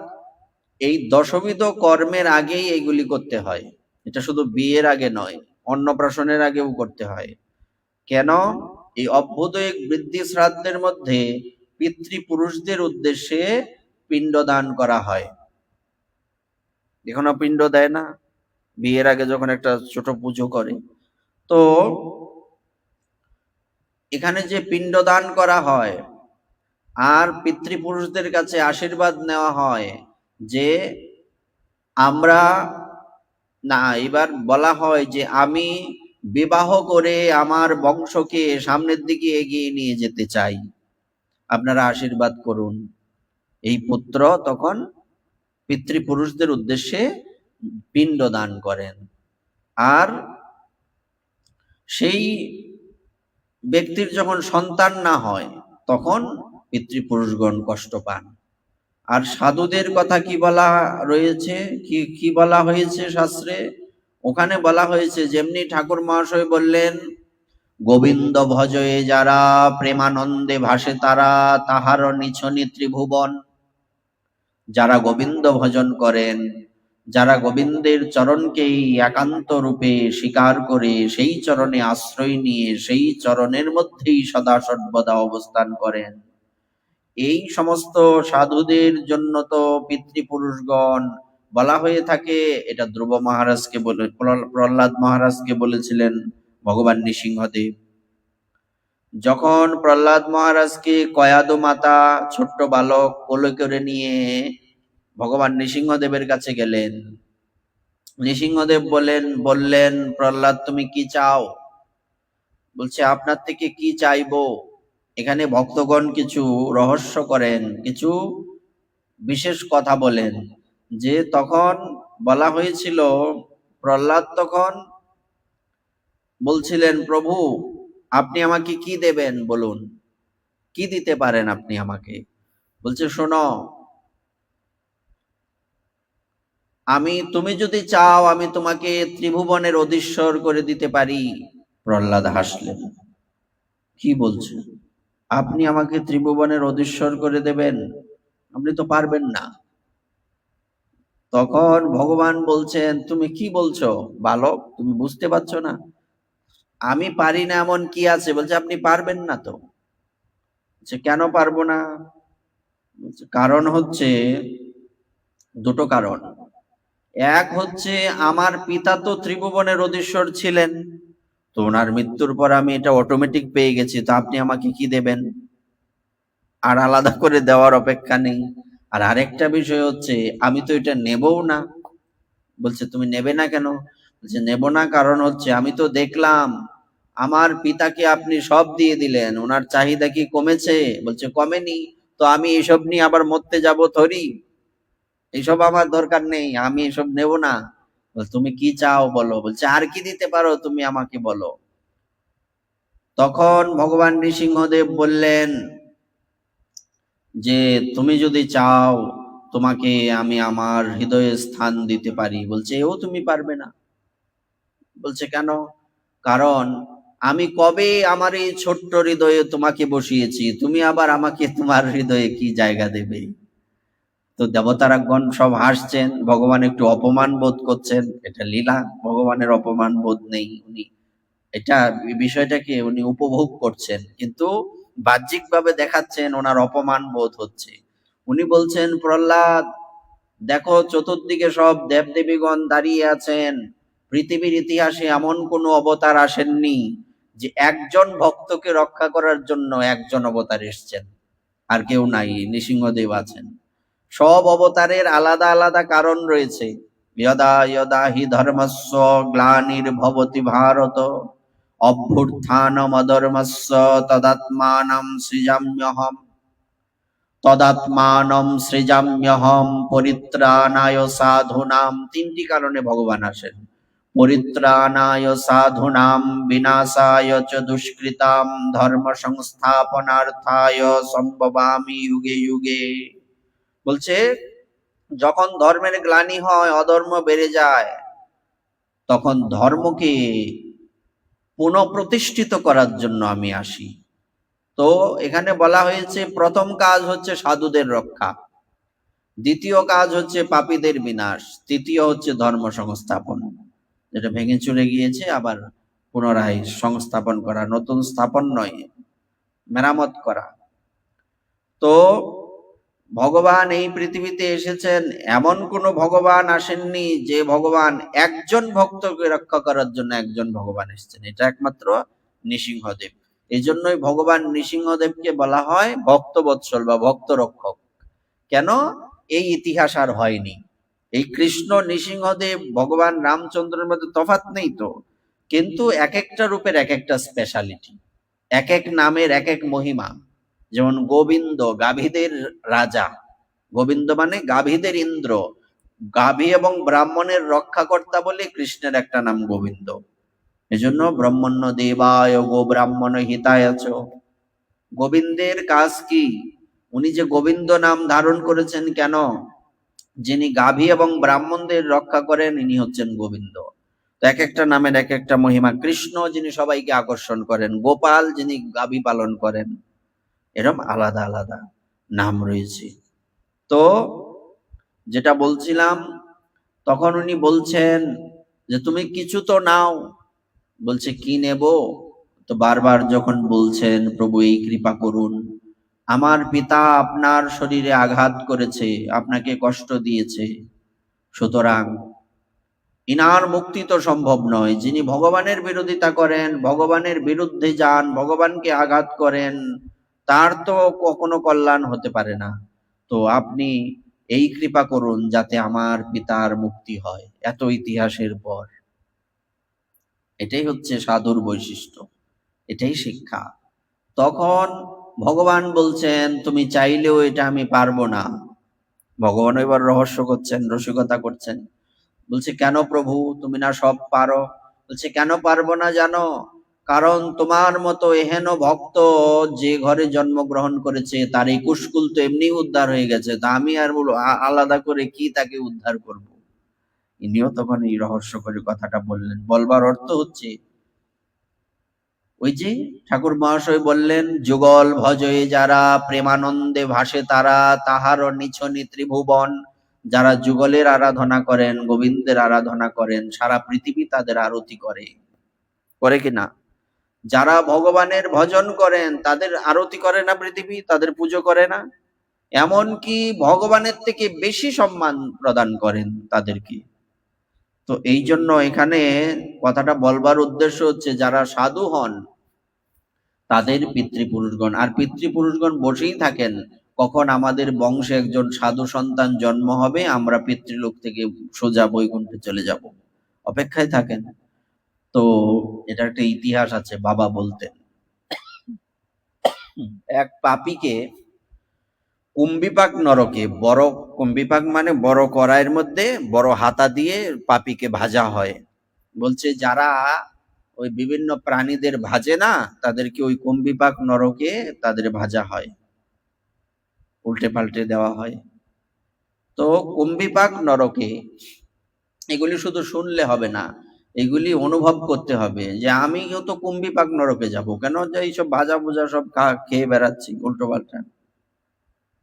এই দশবিধ কর্মের আগেই এইগুলি করতে হয়। এটা শুধু বিয়ের আগে নয়, অন্নপ্রাশনের আগেও করতে হয়। কেন? এই অভ্যুদয়িক বৃদ্ধি শ্রাদ্ধের মধ্যে পিতৃপুরুষদের উদ্দেশ্যে পিণ্ডদান করা হয়। এখনো পিণ্ড দেয় না, বিয়ের আগে যখন একটা ছোট পুজো করে। তো এখানে যে পিণ্ডদান করা হয় আর পিতৃপুরুষদের কাছে আশীর্বাদ নেওয়া হয় যে আমরা, না, এবার বলা হয় যে আমি বিবাহ করে আমার বংশকে সামনের দিকে এগিয়ে নিয়ে যেতে চাই, আপনারা আশীর্বাদ করুন। এই পুত্র তখন পিতৃপুরুষদের উদ্দেশ্যে পিণ্ড দান করেন। আর সেই ব্যক্তির যখন সন্তান না হয় তখন পিতৃপুরুষগণ কষ্ট পান। আর সাধুদের কথা কি বলা রয়েছে, কি বলা হয়েছে শাস্ত্রে? ওখানে বলা হয়েছে, যেমনি ঠাকুর মহাশয় বললেন, গোবিন্দ ভজয়ে যারা প্রেমানন্দে ভাসে তারা, তাহার নিছনি ত্রিভুবন। যারা গোবিন্দ ভজন করেন, যারা গোবিন্দের চরণকেই একান্ত রূপে স্বীকার করে সেই চরণে আশ্রয় নিয়ে সেই চরণের মধ্যেই সদা সর্বদা অবস্থান করেন, এই সমস্ত সাধুদের জন্য তো পিতৃপুরুষগণ বলা হয়ে থাকে। এটা ধ্রুব মহারাজকে বলে, প্রহ্লাদ মহারাজকে বলেছিলেন ভগবান নৃসিংহদেব। যখন প্রহ্লাদ মহারাজকে কয়াদু মাতা ছোট্ট বালক কোলে করে নিয়ে ভগবান নৃসিংহদেবের কাছে গেলেন, নৃসিংহদেব বললেন, প্রহ্লাদ তুমি কি চাও? বলছে, আপনার থেকে কি চাইবো? এখানে ভক্তগণ কিছু রহস্য করেন, কিছু বিশেষ কথা বলেন। যে তখন বলা হয়েছিল, প্রহ্লাদ তখন বলছিলেন, প্রভু আপনি আমাকে কি দেবেন বলুন, কি দিতে পারেন আপনি আমাকে? বলছে, শোনো, তুমি যদি চাও আমি তোমাকে ত্রিভুবনের অধীশ্বর করে দিতে পারি। প্রহ্লাদ হাসলেন, কি বলছেন? আপনি আমাকে ত্রিভুবনের অধীশ্বর করে দেবেন? আপনি তো পারবেন না। তখন ভগবান বলছেন, তুমি কি বলছো বালক, তুমি বুঝতে পারছো না? আমি পারি না এমন কি আছে? বলছে, আপনি পারবেন না তো। কেন পারবো না? কারণ হচ্ছে দুটো কারণ। এক হচ্ছে, আমার পিতা তো ত্রিভুবনের অধীশ্বর ছিলেন, তো ওনার মৃত্যুর পর আমি এটা অটোমেটিক পেয়ে গেছি, তো আপনি আমাকে কি দেবেন? আর আলাদা করে দেওয়ার অপেক্ষা নেই। আর আরেকটা বিষয় হচ্ছে, আমি তো এটা নেবও না। বলছে, তুমি নেবে না কেন? বলছে, নেব না কারণ হচ্ছে, আমি তো দেখলাম আমার পিতাকে আপনি সব দিয়ে দিলেন, ওনার চাহিদা কি কমেছে? বলছে, কমেনি। তো আমি এসব নিয়ে আবার মরতে যাব থরি? এইসব আমার দরকার নেই, আমি এসব নেব না। তুমি কি চাও বলো? বলছে, আর কি দিতে পারো তুমি আমাকে বলো। তখন ভগবান নৃসিংহদেব বললেন যে, তুমি যদি চাও তোমাকে আমি আমার হৃদয়ে স্থান দিতে পারি। বলছে, এও তুমি পারবে না। বলছে, কেন? কারণ আমি কবে আমার এই ছোট্ট হৃদয়ে তোমাকে বসিয়েছি, তুমি আবার আমাকে তোমার হৃদয়ে কি জায়গা দেবে? তো দেবতারাগণ সব হাসছেন, ভগবান একটু অপমান বোধ করছেন। এটা লীলা, ভগবানের অপমান বোধ নেই, উনি এটা বিষয়টাকে উনি উপভোগ করছেন, কিন্তু বাহ্যিক ভাবে দেখাচ্ছেন ওনার অপমান বোধ হচ্ছে। উনি বলছেন, প্রহ্লাদ দেখো, চতুর্দিকে সব দেবদেবীগণ দাঁড়িয়ে আছেন, পৃথিবীর ইতিহাসে এমন কোনো অবতার আসেননি যে একজন ভক্তকে রক্ষা করার জন্য একজন অবতার এসছেন, আর কেউ নাই, নৃসিংহদেব আছেন। সব অবতারের আলাদা আলাদা কারণ রয়েছে। যদা যদা হি ধর্মস্য গ্লানির্ভবতি ভারত অভ্যুত্থানমধর্মস্য তদাত্মানম সৃজাম্যহম পরিত্রাণায় সাধুনাম। তিনটি কারণে ভগবান আসেন: পরিত্রাণায় সাধুনাম, বিনাশায় চ দুষ্কৃতাম, ধর্ম সংস্থাপনার্থায় সম্ভবামি যুগে যুগে। বলছে যখন ধর্মের গ্লানি হয়, অধর্ম বেড়ে যায়, তখন ধর্মকে পুনঃপ্রতিষ্ঠিত করার জন্য আমি আসি। তো এখানে বলা হয়েছে প্রথম কাজ হচ্ছে সাধুদের রক্ষা, দ্বিতীয় কাজ হচ্ছে পাপীদের বিনাশ, তৃতীয় হচ্ছে ধর্ম সংস্থাপন, যেটা ভেঙে চলে গিয়েছে আবার পুনরায় সংস্থাপন করা, নতুন স্থাপন নয়, মেরামত করা। তো ভগবান এই পৃথিবীতে এসেছেন, এমন কোন ভগবান আসেননি যে ভগবান একজন ভক্তকে রক্ষা করার জন্য একজন ভগবান এসেছেন, এটা একমাত্র নৃসিংহদেব। এই জন্যই ভগবান নৃসিংহদেবকে বলা হয় ভক্ত বৎসল বা ভক্ত রক্ষক। কেন? এই ইতিহাস আর হয়নি। এই কৃষ্ণ নৃসিংহদেব ভগবান রামচন্দ্রের মধ্যে তফাৎ নেই তো, কিন্তু এক একটা রূপের এক একটা স্পেশালিটি, এক এক নামের এক এক মহিমা। যেমন গোবিন্দ, গাভীদের রাজা, গোবিন্দ মানে গাভীদের ইন্দ্র, গাভী এবং ব্রাহ্মণের রক্ষাকর্তা বলে কৃষ্ণের একটা নাম গোবিন্দ। এজন্য ব্রহ্মণ্য দেবায় গো ব্রাহ্মণ হিতায় চ। গোবিন্দের কাজ কি? উনি যে গোবিন্দ নাম ধারণ করেছেন কেন? যিনি গাভী এবং ব্রাহ্মণদের রক্ষা করেন, ইনি হচ্ছেন গোবিন্দ। তো এক একটা নামের এক একটা মহিমা। কৃষ্ণ যিনি সবাইকে আকর্ষণ করেন, গোপাল যিনি গাভী পালন করেন, এরকম আলাদা আলাদা নাম রয়েছে। তো যেটা বলছিলাম, তখন উনি বলছেন যে তুমি কিছু তো নাও। বলছে কি নেব? তো বারবার যখন বলছেন প্রভু এই কৃপা করুন, আমার পিতা আপনার শরীরে আঘাত করেছে, আপনাকে কষ্ট দিয়েছে, সুতরাং ইনার মুক্তি তো সম্ভব নয়। যিনি ভগবানের বিরোধিতা করেন, ভগবানের বিরুদ্ধে যান, ভগবানকে আঘাত করেন, তার তো কখনো কল্যাণ হতে পারে না। তো আপনি এই কৃপা করুন যাতে আমার পিতার মুক্তি হয়। এত ইতিহাসের পর এটাই হচ্ছে সাধুর বৈশিষ্ট্য, এটাই শিক্ষা। তখন ভগবান বলছেন তুমি চাইলেও এটা আমি পারবো না। ভগবান এবার রহস্য করছেন, রসিকতা করছেন। বলছে কেন প্রভু, তুমি না সব পারো? বলছে কেন পারবো না জানো? কারণ তোমার মতো এহেন ভক্ত যে ঘরে জন্মগ্রহণ করেছে তার 21 কুল তো এমনি উদ্ধার হয়ে গেছে, তা আমি আর আলাদা করে কি তাকে উদ্ধার করব? ইনিও তখন এই রহস্য করে কথাটা বললেন। বলবার অর্থ হচ্ছে ওই যে ঠাকুর মহাশয় বললেন, যুগল ভজয়ে যারা প্রেমানন্দে ভাসে তারা, তাহার নিছনি ত্রিভুবন। যারা যুগলের আরাধনা করেন, গোবিন্দের আরাধনা করেন, সারা পৃথিবী তাদের আরতি করে, করে কিনা? যারা ভগবানের ভজন করেন তাদের আরতি করে না পৃথিবী, তাদের পুজো করে না? এমনকি ভগবানের থেকে বেশি সম্মান প্রদান করেন তাদেরকে। তো এই জন্য এখানে কথাটা বলবার উদ্দেশ্য হচ্ছে যারা সাধু হন তাদের পিতৃপুরুষগণ, আর পিতৃপুরুষগণ বসেই থাকেন কখন আমাদের বংশে একজন সাধু সন্তান জন্ম হবে, আমরা পিতৃলোক থেকে সোজা বৈকুণ্ঠে চলে যাব, অপেক্ষায় থাকেন। তো এটা একটা ইতিহাস আছে। বাবা বলতেন এক পাপীকে কুম্ভিপাক নরকে, বড় কুম্ভিপাক মানে বড় কড়াইয়ের মধ্যে বড় হাতা দিয়ে পাপীকে ভাজা হয়। বলছে যারা ওই বিভিন্ন প্রাণীদের ভাজে না, তাদেরকে ওই কুম্ভিপাক নরকে তাদের ভাজা হয়, উল্টে পাল্টে দেওয়া হয়। তো কুম্ভিপাক নরকে এগুলি শুধু শুনলে হবে না, এগুলি অনুভব করতে হবে যে আমিও তো কুম্ভিপাক নরকে যাব, কেন যে এইসব ভাজা ভুজা সব খেয়ে বেড়াচ্ছি উল্টো পাল্টা,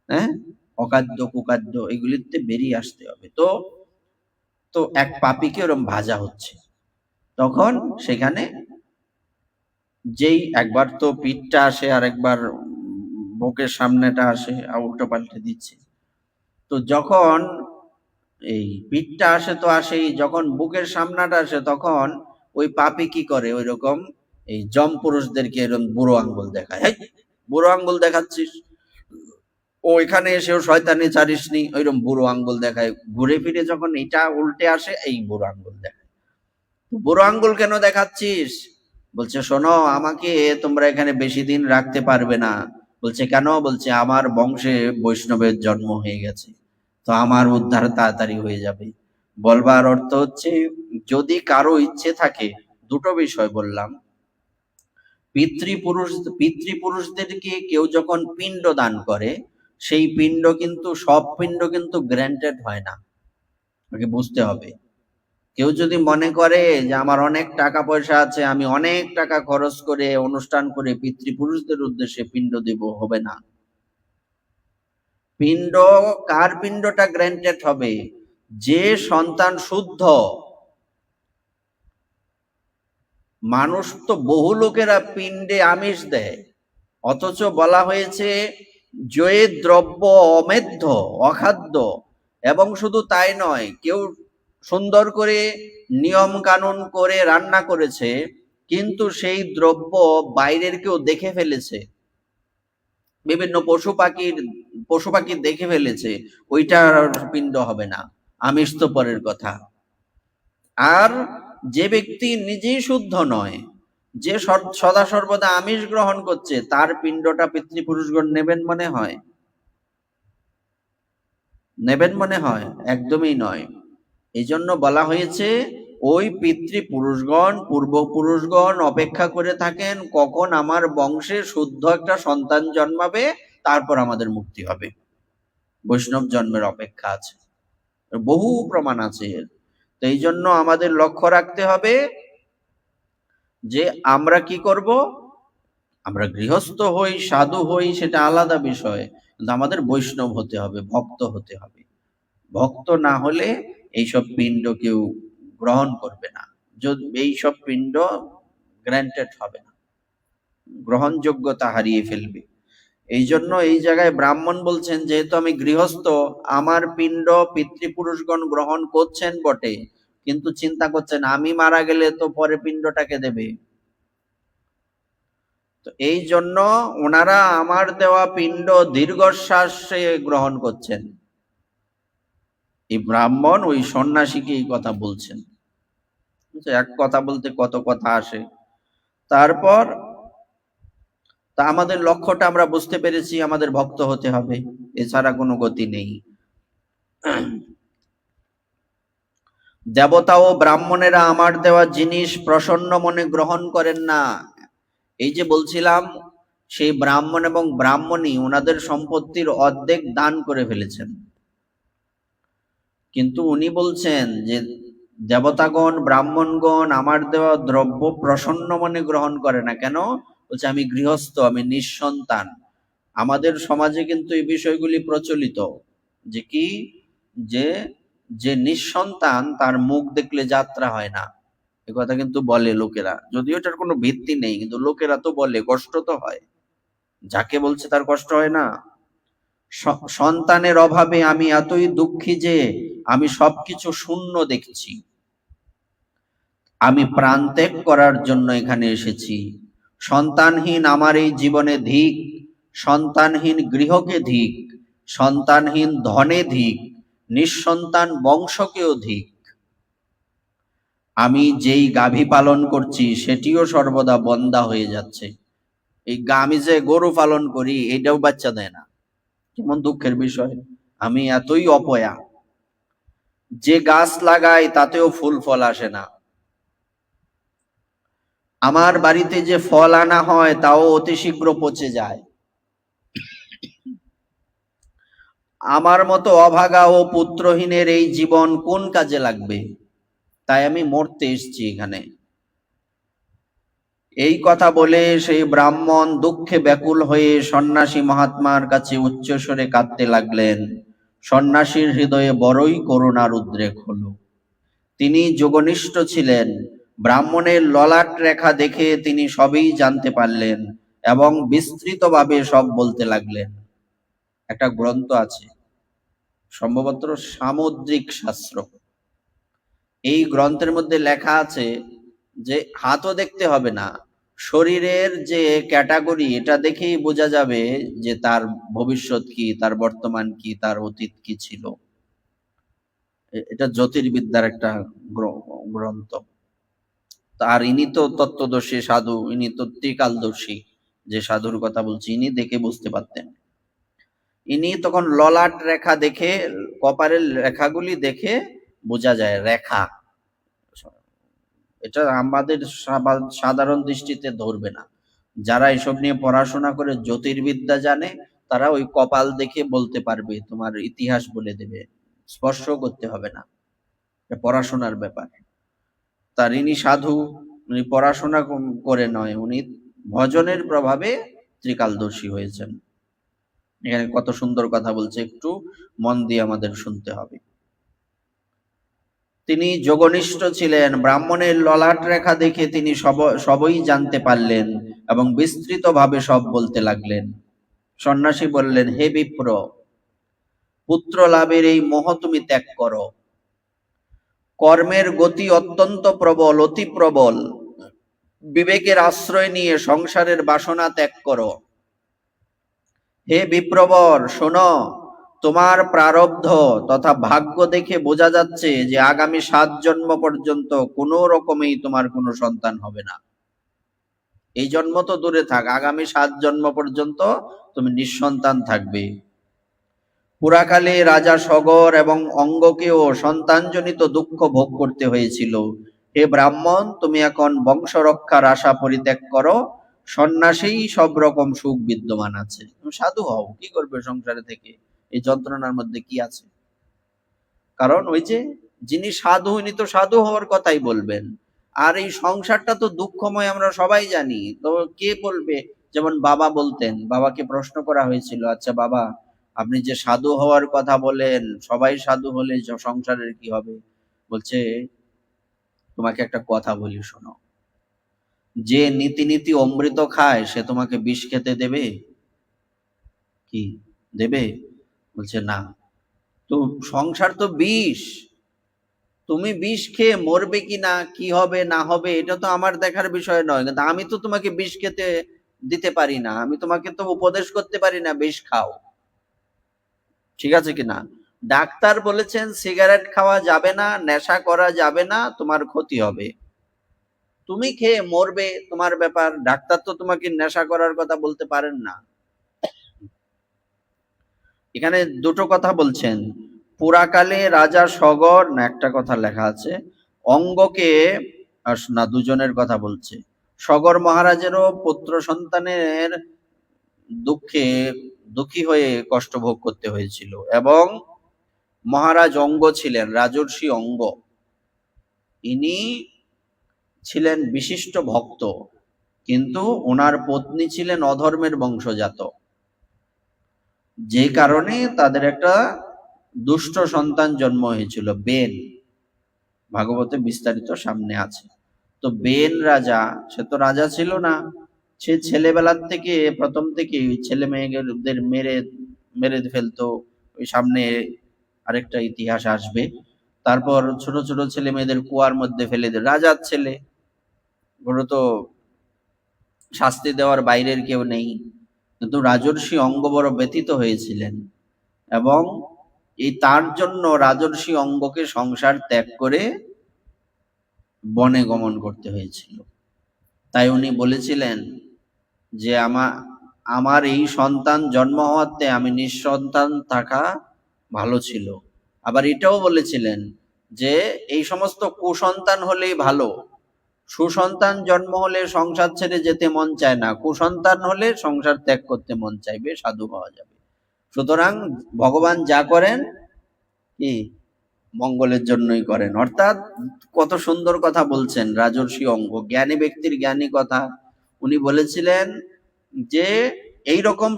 হ্যাঁ, অখাদ্য কুখাদ্য, এগুলিতে বেরিয়ে আসতে হবে। তো তো এক পাপীকে ওরম ভাজা হচ্ছে, তখন সেখানে যেই একবার তো পিঠটা আসে আর একবার বুকের সামনেটা আসে, আর উল্টো পাল্টে দিচ্ছে। তো যখন এই পিঠটা আসে তো আসেই, যখন বুকের সামনাটা আসে তখন ওই পাপী কি করে, ওই রকম এই জম পুরুষদেরকে এরকম বুড়ো আঙ্গুল দেখায়, এই বুড়ো আঙ্গুল দেখাচ্ছিস, ও এখানে এসেও শয়তানি ছাড়িসনি, ওইরকম বুড়ো আঙ্গুল দেখায়। ঘুরে ফিরে যখন এটা উল্টে আসে, এই বুড়ো আঙ্গুল দেখায়। বুড়ো আঙ্গুল কেন দেখাচ্ছিস? বলছে শোনো, আমাকে তোমরা এখানে বেশি দিন রাখতে পারবে না। বলছে কেন? বলছে আমার বংশে বৈষ্ণবের জন্ম হয়ে গেছে, তো আমার উদ্ধার তাড়াতাড়ি হয়ে যাবে। বলবার অর্থ হচ্ছে, যদি কারো ইচ্ছে থাকে, দুটো বিষয় বললাম, পিতৃপুরুষদেরকে কেউ যখন পিণ্ড দান করে, সেই পিণ্ড কিন্তু সব পিণ্ড কিন্তু গ্র্যান্টেড হয় না, ওকে বুঝতে হবে। কেউ যদি মনে করে যে আমার অনেক টাকা পয়সা আছে, আমি অনেক টাকা খরচ করে অনুষ্ঠান করে পিতৃপুরুষদের উদ্দেশ্যে পিণ্ড দেব, হবে না। পিণ্ড, কার পিণ্ডটা গ্র্যান্টেড হবে? যে সন্তান শুদ্ধ। মানুষ তো বহু লোকেরা পিণ্ডে আমিষ দেয়, অথচ বলা হয়েছে জয়ে দ্রব্য অমেধ্য, অখাদ্য। এবং শুধু তাই নয়, কেউ সুন্দর করে নিয়ম কানুন করে রান্না করেছে, কিন্তু সেই দ্রব্য বাইরের কেউ দেখে ফেলেছে, বিভিন্ন পশু পাখি দেখে ফেলেছে, ওইটার পিণ্ড হবে না, আমিষ তো পরের কথা। আর যে ব্যক্তি নিজেই শুদ্ধ নয়, যে সদা সর্বদা আমিষ গ্রহণ করছে, তার পিণ্ডটা পিতৃপুরুষগণ নেবেন মনে হয়? নেবেন মনে হয়? একদমই নয়। এই জন্য বলা হয়েছে, ওই পিতৃপুরুষগণ, পূর্বপুরুষগণ অপেক্ষা করে থাকেন কখন আমার বংশে শুদ্ধ একটা সন্তান জন্মাবে, তারপর আমাদের মুক্তি হবে। বৈষ্ণব জন্মের অপেক্ষা আছে, বহু প্রমাণ আছে এর। তো এই জন্য আমাদের লক্ষ্য রাখতে হবে যে আমরা কি করব। আমরা গৃহস্থ হই, সাধু হই, সেটা আলাদা বিষয়, কিন্তু আমাদের বৈষ্ণব হতে হবে, ভক্ত হতে হবে। ভক্ত না হলে এইসব পিণ্ড কেউ গ্রহণ করবে না, যদি এইসব পিণ্ড গ্র্যান্টেড হবে না, গ্রহণযোগ্যতা হারিয়ে ফেলবে। এই জন্য এই জায়গায় ব্রাহ্মণ বলছেন, যেহেতু আমি গৃহস্থ, আমার পিণ্ড পিতৃপুরুষগণ গ্রহণ করছেন বটে, কিন্তু চিন্তা করছেন আমি মারা গেলে তো পরে পিণ্ডটাকে দেবে। তো এই জন্য ওনারা আমার দেওয়া পিণ্ড দীর্ঘশ্বাসে গ্রহণ করছেন। এই ব্রাহ্মণ ওই সন্ন্যাসীকে এই কথা বলছেন। এক কথা বলতে কত কথা আসে। তারপর তা আমাদের লক্ষ্যটা আমরা বুঝতে পেরেছি, আমাদের ভক্ত হতে হবে, এছাড়া কোনো গতি নেই। দেবতা ও ব্রাহ্মণেরা আমার দেওয়া জিনিস প্রসন্ন মনে গ্রহণ করেন না। এই যে বলছিলাম, সেই ব্রাহ্মণ এবং ব্রাহ্মণী ওনাদের সম্পত্তির অর্ধেক দান করে ফেলেছেন, কিন্তু উনি বলছেন যে দেবতাগণ, ব্রাহ্মণগণ আমার দেওয়া দ্রব্য প্রসন্ন মনে গ্রহণ করে না। কেন? বলছে আমি গৃহস্থ, আমি নিঃসন্তান। আমাদের সমাজে কিন্তু এই বিষয়গুলি প্রচলিত, যে কি, যে যে নিঃসন্তান তার মুখ দেখলে যাত্রা হয় না, এ কথা কিন্তু বলে লোকেরা, যদিও এটার কোনো ভিত্তি নেই, কিন্তু লোকেরা তো বলে, কষ্ট তো হয়। যাকে বলছে তার কষ্ট হয় না? সন্তানের অভাবে আমি এতই দুঃখী যে আমি সবকিছু শূন্য দেখছি। আমি প্রাণ ত্যাগ করার জন্য এখানে এসেছি। সন্তানহীন আমার এই জীবনে ধিক, সন্তানহীন গৃহকে ধিক, সন্তানহীন ধনে ধিক, নিঃসন্তান বংশকেও ধিক। আমি যেই গাভী পালন করছি সেটিও সর্বদা বন্ধা হয়ে যাচ্ছে। এই আমি যে গরু পালন করি, এটাও বাচ্চা দেয় না, কেমন দুঃখের বিষয়। আমি এতই অপয়া। যে গাছ লাগাই তাতেও ফুল ফল আসে না। আমার বাড়িতে যে ফল আনা হয় তাও অতি শীঘ্র পচে যায়। আমার মতো অভাগা ও পুত্রহীনের এই জীবন কোন কাজে লাগবে? তাই আমি মরতে এসেছি এখানে। এই কথা বলে সেই ব্রাহ্মণ দুঃখে ব্যাকুল হয়ে সন্ন্যাসী মহাত্মার কাছে উচ্চস্বরে কাঁদতে লাগলেন। সন্ন্যাসীর হৃদয়ে বড়ই করুণার উদ্রেক হলো। তিনি যোগনিষ্ঠ ছিলেন। ব্রাহ্মণের ললাট রেখা দেখে তিনি সবই জানতে পারলেন এবং বিস্তৃতভাবে সব বলতে লাগলেন। একটা গ্রন্থ আছে, সম্ভবত সামুদ্রিক শাস্ত্র। এই গ্রন্থের মধ্যে লেখা আছে যে হাতও দেখতে হবে না, শরীরের যে ক্যাটাগরি, এটা দেখেই বোঝা যাবে যে তার ভবিষ্যৎ কি, তার বর্তমান কি, তার অতীত কি ছিল। এটা জ্যোতির্বিদ্যার একটা গ্রন্থ। আর ইনি তো তত্ত্বদর্শী সাধু, ইনি তো ত্রিকালদর্শী, যে সাধুর কথা বলছি, ইনি দেখে বুঝতে পারতেন। ইনি তখন ললাট রেখা দেখে, কপালের রেখাগুলি দেখে বোঝা যায় রেখা, এটা আমাদের সাধারণ দৃষ্টিতে ধরবে না। যারা এসব নিয়ে পড়াশোনা করে, জ্যোতির্বিদ্যা জানে, তারা ওই কপাল দেখে বলতে পারবে, তোমার ইতিহাস বলে দেবে, স্পর্শ করতে হবে না, এটা পড়াশোনার ব্যাপার। তার ইনি সাধু, উনি পড়াশোনা করে নয়, উনি ভজনের প্রভাবে ত্রিকালদর্শী হয়েছেন। এখানে কত সুন্দর কথা বলছে, একটু মন দিয়ে আমাদের শুনতে হবে। তিনি যোগনিষ্ঠ ছিলেন, ব্রাহ্মণের ললাট রেখা দেখে তিনি সবই জানতে পারলেন এবং বিস্তৃতভাবে সব বলতে লাগলেন। সন্ন্যাসী বললেন, হে বিপ্র, পুত্র লাভের এই মোহ তুমি ত্যাগ করো। কর্মের গতি অত্যন্ত প্রবল, অতি প্রবল। বিবেকের আশ্রয় নিয়ে সংসারের বাসনা ত্যাগ করো। হে বিপ্রবর, শোনো, তোমার প্রারব্ধ তথা ভাগ্য দেখে বোঝা যাচ্ছে যে আগামী 7 জন্ম পর্যন্ত কোনো রকমেই তোমার কোনো সন্তান হবে না। এই জন্ম তো দূরে থাক, আগামী 7 জন্ম পর্যন্ত তুমি নিঃসন্তান থাকবে। পুরাকালে রাজা সগর এবং অঙ্গকেও সন্তানজনিত দুঃখ ভোগ করতে হয়েছিল। হে ব্রাহ্মণ, তুমি এখন বংশ রক্ষার আশা পরিত্যাগ করো, সন্ন্যাসেই সব রকম সুখ বিদ্যমান আছে। তুমি সাধু হও, কি করবে সংসারে থেকে, এই যন্ত্রণার মধ্যে কি আছে? কারণ ওই যে যিনি সাধু, ইনি তো সাধু হওয়ার কথাই বলবেন। আর এই সংসারটা তো দুঃখময়, আমরা সবাই জানি। তো কে বলবে? যেমন বাবা বলতেন, বাবাকে প্রশ্ন করা হয়েছিল, আচ্ছা বাবা, আপনি যে সাধু হওয়ার কথা বলেন, সবাই সাধু হলে সংসারের কি হবে? বলছে, তোমাকে একটা কথা বলি, শোনো, যে নীতি নীতি অমৃত খায় সে তোমাকে বিষ খেতে দেবে কি? দেবে? বলছে না। তো সংসার তো বিষ, তুমি বিষ খেয়ে মরবে কি না, কি হবে না হবে, এটা তো আমার দেখার বিষয় নয়। কিন্তু আমি তো তোমাকে বিষ খেতে দিতে পারি না, আমি তোমাকে তো উপদেশ করতে পারি না বিষ খাও, ঠিক আছে কিনা? ডাক্তার বলেছেন সিগারেট খাওয়া যাবে না, নেশা করা যাবে না, তোমার ক্ষতি হবে, তুমি খেয়ে মরবে, তোমার ব্যাপার। ডাক্তার তো তোমাকে নেশা করার কথা বলতে পারেন না। এখানে দুটো কথা বলছেন, পুরাকালে রাজা সগর, না একটা কথা লেখা আছে অঙ্গকে, না দুজনের কথা বলছে। সগর মহারাজেরও পুত্র সন্তানের দুঃখে দুঃখী হয়ে কষ্ট ভোগ করতে হয়েছিল, এবং মহারাজ অঙ্গ ছিলেন রাজর্ষি অঙ্গ, ইনি ছিলেন বিশিষ্ট ভক্ত, কিন্তু ওনার পত্নী ছিলেন অধর্মের বংশজাত, যে কারণে তাদের একটা দুষ্ট সন্তান জন্ম হয়েছিল, বেন। ভাগবতে বিস্তারিত সামনে আছে। তো বেন রাজা, সে তো রাজা ছিল না, সে ছেলেবেলার থেকে, প্রথম থেকে ছেলে মেয়েদের মেরে মেরে ফেলতো। ওই সামনে আরেকটা ইতিহাস আসবে। তারপর ছোট ছোট ছেলে মেয়েদের কুয়ার মধ্যে ফেলে দেয়, রাজার ছেলে, ওরা তো শাস্তি দেওয়ার বাইরের কেউ নেই। কিন্তু রাজর্ষি অঙ্গ বড় ব্যথিত হয়েছিলেন, এবং এই তার জন্য রাজর্ষি অঙ্গকে সংসার ত্যাগ করে বনে গমন করতে হয়েছিল। তাই উনি বলেছিলেন যে আমার এই সন্তান জন্ম হওয়াতে আমি নিঃসন্তান থাকা ভালো ছিল। আবার এটাও বলেছিলেন যে এই সমস্ত কুসন্তান হলেই ভালো, সুসন্তান জন্ম হলে সংসার ছেড়ে যেতে মন চায় না, কুসন্তান হলে সংসার ত্যাগ করতে মন চাইবে, সাধু হওয়া যাবে। সুতরাং ভগবান যা করেন কি মঙ্গলের জন্যই করেন। অর্থাৎ কত সুন্দর কথা বলছেন রাজর্ষি অঙ্গ, জ্ঞানী ব্যক্তির জ্ঞানী কথা। উনি বলেছিলেন যে এই রকম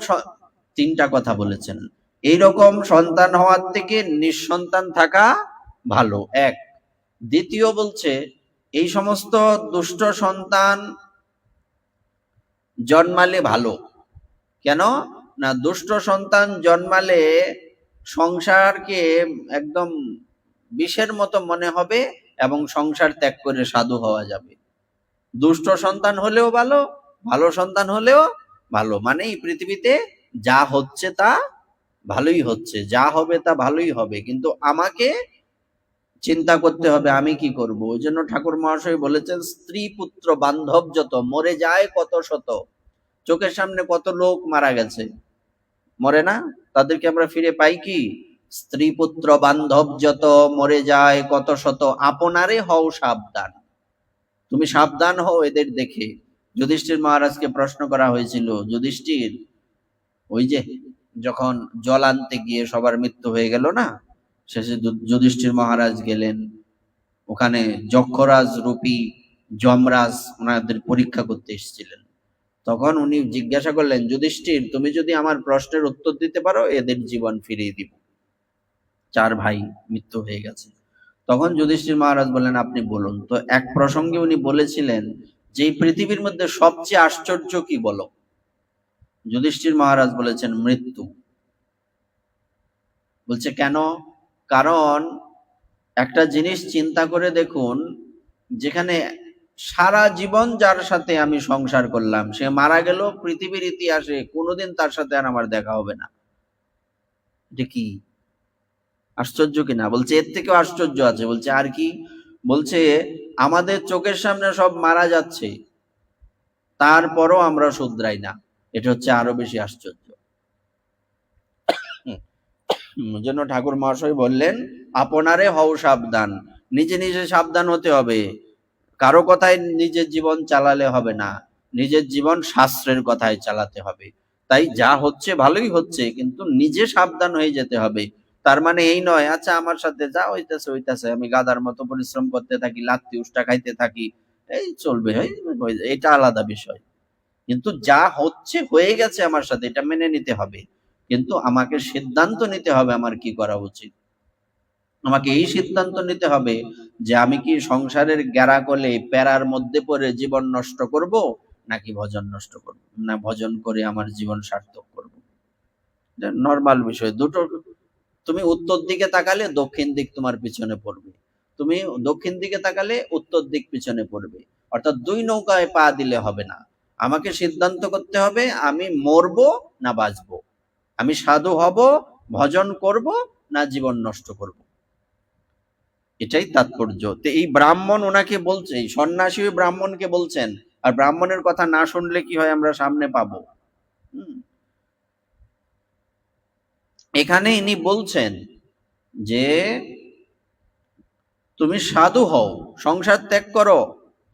তিনটা কথা বলেছেন, এই রকম সন্তান হওয়ার থেকে নিঃসন্তান থাকা ভালো, এক। দ্বিতীয় বলছে, এই সমস্ত দুষ্ট সন্তান জন্মালে ভালো। কেন না? দুষ্ট সন্তান জন্মালে সংসারকে একদম বিষের মতো মনে হবে, এবং সংসার ত্যাগ করে সাধু হওয়া যাবে। দুষ্ট সন্তান হলেও ভালো, ভালো সন্তান হলেও ভালো। মানে এই পৃথিবীতে যা হচ্ছে তা ভালোই হচ্ছে, যা হবে তা ভালোই হবে, কিন্তু আমাকে চিন্তা করতে হবে আমি কি করব। ওই জন্য ঠাকুর মহাশয় বলেছেন, স্ত্রী পুত্র বান্ধব যত মরে যায় কত শত। চোখের সামনে কত লোক মারা গেছে, মরে না? তাদেরকে আমরা ফিরে পাই কি? স্ত্রী পুত্র বান্ধব যত মরে যায় কত শত, আপনারে হও সাবধান। তুমি সাবধান হও এদের দেখে। যুধিষ্ঠির মহারাজকে প্রশ্ন করা হয়েছিল, যুধিষ্ঠির, ওই যে যখন জল আনতে গিয়ে সবার মৃত্যু হয়ে গেল না, শেষে যুধিষ্ঠির মহারাজ গেলেন, ওখানে যক্ষরাজ রূপী যমরাজ ওনাদের পরীক্ষা করতে এসেছিলেন। তখন উনি জিজ্ঞাসা করলেন, যুধিষ্ঠির, তুমি যদি আমার প্রশ্নের উত্তর দিতে পারো এদের জীবন ফিরিয়ে দিব। চার ভাই মৃত্যু হয়ে গেছে। তখন যুধিষ্ঠির মহারাজ বললেন, আপনি বলুন। তো এক প্রসঙ্গে উনি বলেছিলেন যে এই পৃথিবীর মধ্যে সবচেয়ে আশ্চর্য কি বলো? যুধিষ্ঠির মহারাজ বলেছেন, মৃত্যু। বলছে কেন? কারণ একটা জিনিস চিন্তা করে দেখুন, যেখানে সারা জীবন যার সাথে আমি সংসার করলাম সে মারা গেল, পৃথিবীর ইতিহাসে কোনোদিন তার সাথে আর আমার দেখা হবে না। এটা কি আশ্চর্য কিনা? বলছে এর থেকেও আশ্চর্য আছে। বলছে আর কি? বলছে আমাদের চোখের সামনে সব মারা যাচ্ছে, তারপরও আমরা শুধরাই না। এটা হচ্ছে আরো বেশি আশ্চর্য। জন্য ঠাকুর মহাশয় বললেন, আপনারে হও সাবধান। নিজে নিজে সাবধান হতে হবে, কারো কথায় নিজের জীবন চালালে হবে না, নিজের জীবন শাস্ত্রের কথায় চালাতে হবে। তাই যা হচ্ছে ভালোই হচ্ছে, কিন্তু নিজে সাবধান হয়ে যেতে হবে। তার মানে এই নয়, আচ্ছা আমার সাথে যা হইতেছে হইতেছে, আমি গাধার মতো পরিশ্রম করতে থাকি, লাত্তি উষ্টা খাইতে থাকি, এই চলবে, এটা আলাদা বিষয়। কিন্তু যা হচ্ছে হয়ে গেছে আমার সাথে, এটা মেনে নিতে হবে। কিন্তু আমাকে সিদ্ধান্ত নিতে হবে আমার কি করা উচিত। আমাকে এই সিদ্ধান্ত নিতে হবে যে আমি কি সংসারের গ্যারাকলে প্যারার মধ্যে পড়ে জীবন নষ্ট করব, নাকি ভজন নষ্ট করব, না ভজন করে আমার জীবন সার্থক করব। নর্মাল বিষয় দুটো। তুমি উত্তর দিকে তাকালে দক্ষিণ দিক তোমার পিছনে পড়বে, তুমি দক্ষিণ দিকে তাকালে উত্তর দিক পিছনে পড়বে। অর্থাৎ দুই নৌকায় পা দিলে হবে না। আমাকে সিদ্ধান্ত করতে হবে আমি মরবো না বাঁচবো, আমি সাধু হব, ভজন করব, না জীবন নষ্ট করব। এটাই তাৎপর্য। তো এই ব্রাহ্মণ ওনাকে বলছে, এই সন্ন্যাসী ওই ব্রাহ্মণকে বলছেন। আর ব্রাহ্মণের কথা না শুনলে কি হয় আমরা সামনে পাবো। এখানে ইনি বলছেন যে তুমি সাধু হও, সংসার ত্যাগ করো।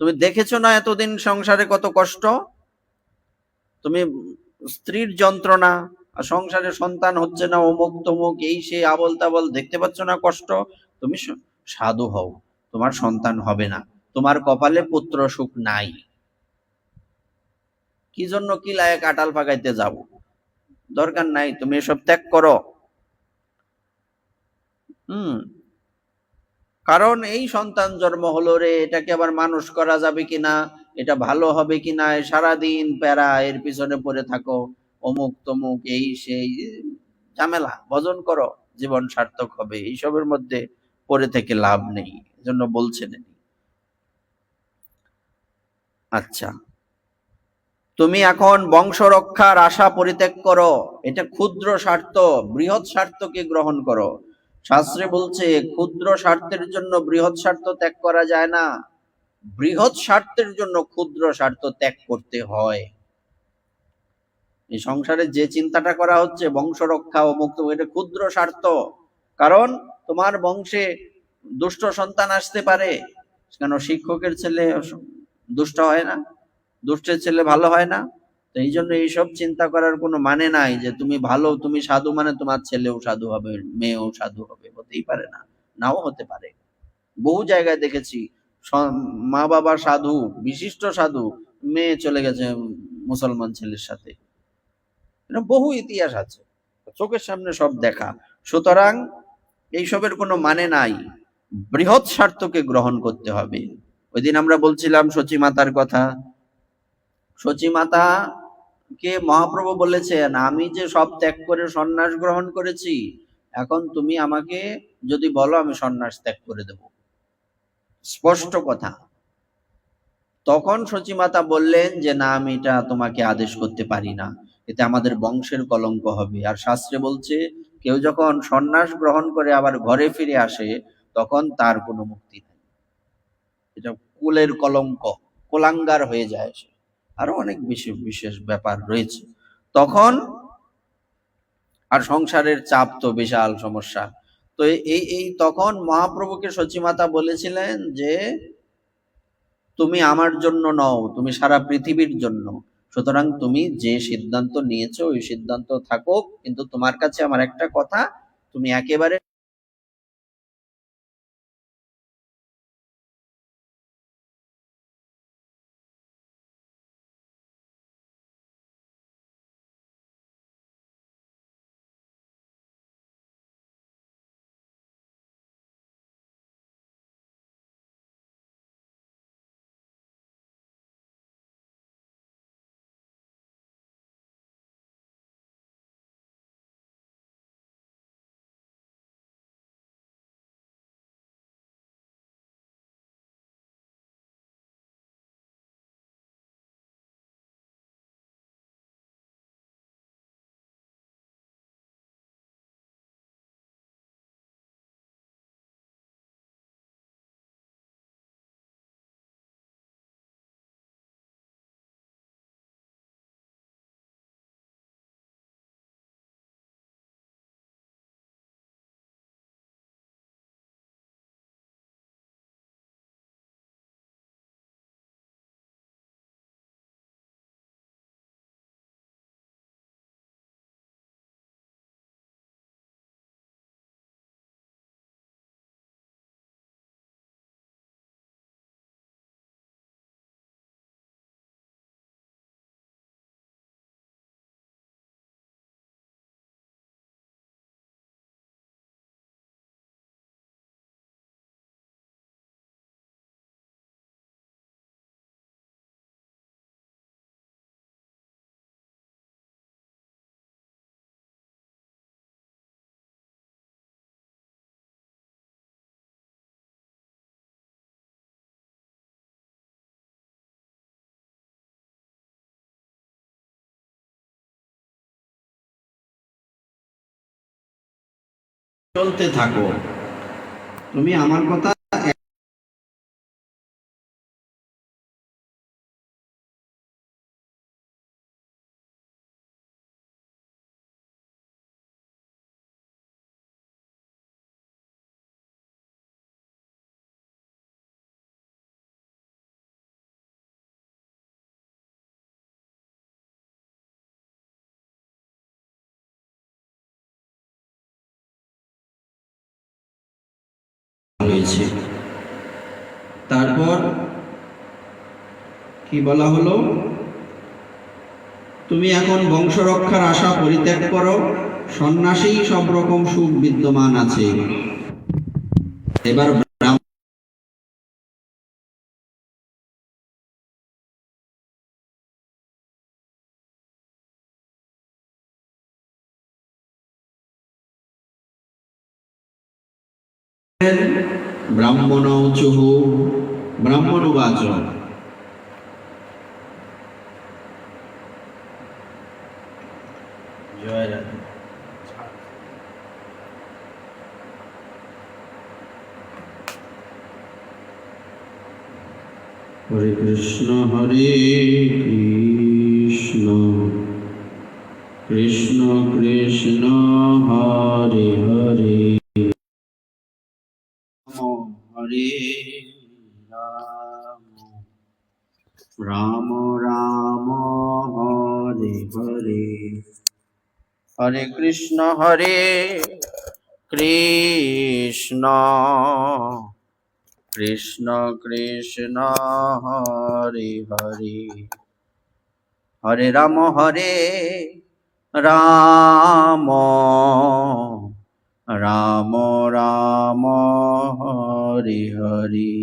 তুমি দেখেছো না এতদিন সংসারে কত কষ্ট, তুমি স্ত্রীর যন্ত্রণা, আর সংসারে সন্তান হচ্ছে না, অমুক তমুক এই সেই আবল তাবল, দেখতে পাচ্ছ না কষ্ট। তুমি সাধু হও, তোমার সন্তান হবে না, তোমার কপালে পুত্র সুখ নাই। কি জন্য কি লাগে কাটাল পাকাইতে যাব, দরকার নাই, তুমি এসব ত্যাগ করো। হুম কারণ এই সন্তান জন্ম হলো রে, এটাকে আবার মানুষ করা যাবে কিনা, এটা ভালো হবে কিনা, সারাদিন প্যারা এর পিছনে পড়ে থাকো, অমুক তমুক এই সেই ঝামেলা। ভজন করো, জীবন সার্থক হবে, এইসবের মধ্যে পড়ে থেকে লাভ নেই। এজন্য বলছেন। আচ্ছা, তুমি এখন বংশ রক্ষার আশা পরিত্যাগ করো, এটা ক্ষুদ্র স্বার্থ, বৃহৎ স্বার্থকে গ্রহণ করো। শাস্ত্রে বলছে ক্ষুদ্র স্বার্থের জন্য বৃহৎ স্বার্থ ত্যাগ করা যায় না, বৃহৎ স্বার্থের জন্য ক্ষুদ্র স্বার্থ ত্যাগ করতে হয়। এই সংসারে যে চিন্তাটা করা হচ্ছে বংশ রক্ষা ও মুক্ত, এটা ক্ষুদ্র স্বার্থ। কারণ তোমার বংশে দুষ্ট সন্তান আসতে পারে, কেন শিক্ষকের ছেলে দুষ্ট হয় না, দুষ্টের ছেলে ভালো হয় না। তো এই জন্য এইসব চিন্তা করার কোনো মানে নাই যে তুমি ভালো, তুমি সাধু মানে তোমার ছেলেও সাধু হবে, মেয়েও সাধু হবে, হতেই পারে না, নাও হতে পারে। বহু জায়গায় দেখেছি মা বাবা সাধু, বিশিষ্ট সাধু, মেয়ে চলে গেছে মুসলমান ছেলের সাথে, বহু ইতিহাস আছে, চোখের সামনে সব দেখা। সুতরাং এইসবের কোনো মানে নাই, বৃহৎ স্বার্থকে গ্রহণ করতে হবে। ওই দিন আমরা বলছিলাম সচী মাতার কথা। সচী মাতা কে মহাপ্রভু বলেছেন, আমি যে সব ত্যাগ করে সন্ন্যাস গ্রহণ করেছি, এখন তুমি আমাকে যদি বলো আমি সন্ন্যাস ত্যাগ করে দেব। স্পষ্ট কথা। তখন সচিমাতা বললেন যে না, আমি এটা তোমাকে আদেশ করতে পারি না, এতে আমাদের বংশের কলঙ্ক হবে। আর শাস্ত্রে বলছে কেউ যখন সন্ন্যাস গ্রহণ করে আবার ঘরে ফিরে আসে তখন তার কোনো মুক্তি নেই, এটা কুলের কলঙ্ক, কোলাঙ্গার হয়ে যায় সে। আরো অনেক বেশি বিশেষ ব্যাপার রয়েছে তখন। আর সংসারের চাপ তো বিশাল সমস্যা। তো এই তখন মহাপ্রভুকে সচিমাতা বলেছিলেন যে তুমি আমার জন্য নও, তুমি সারা পৃথিবীর জন্য। সুতরাং তুমি যে সিদ্ধান্ত নিয়েছো ওই সিদ্ধান্ত থাকো, কিন্তু তোমার কাছে আমার একটা কথা, তুমি একেবারে চলতে থাকো। তুমি আমার কথা হয়েছে। তারপর কি বলা হলো? তুমি এখন বংশ রক্ষার আশা পরিত্যাগ করো, সন্ন্যাসেই সব রকম সুখ বিদ্যমান আছে। এবার ব্রাহ্মণৌচুঃ ব্রাহ্মণোবাচ জয় রাধে। হরে কৃষ্ণ কৃষ্ণ কৃষ্ণ হরে হরে, হরে রাম রাম রাম হরে হরে, হরে কৃষ্ণ কৃষ্ণ কৃষ্ণ কৃষ্ণ হরে হরে, হরে রাম রাম রাম রাম হরে হরে,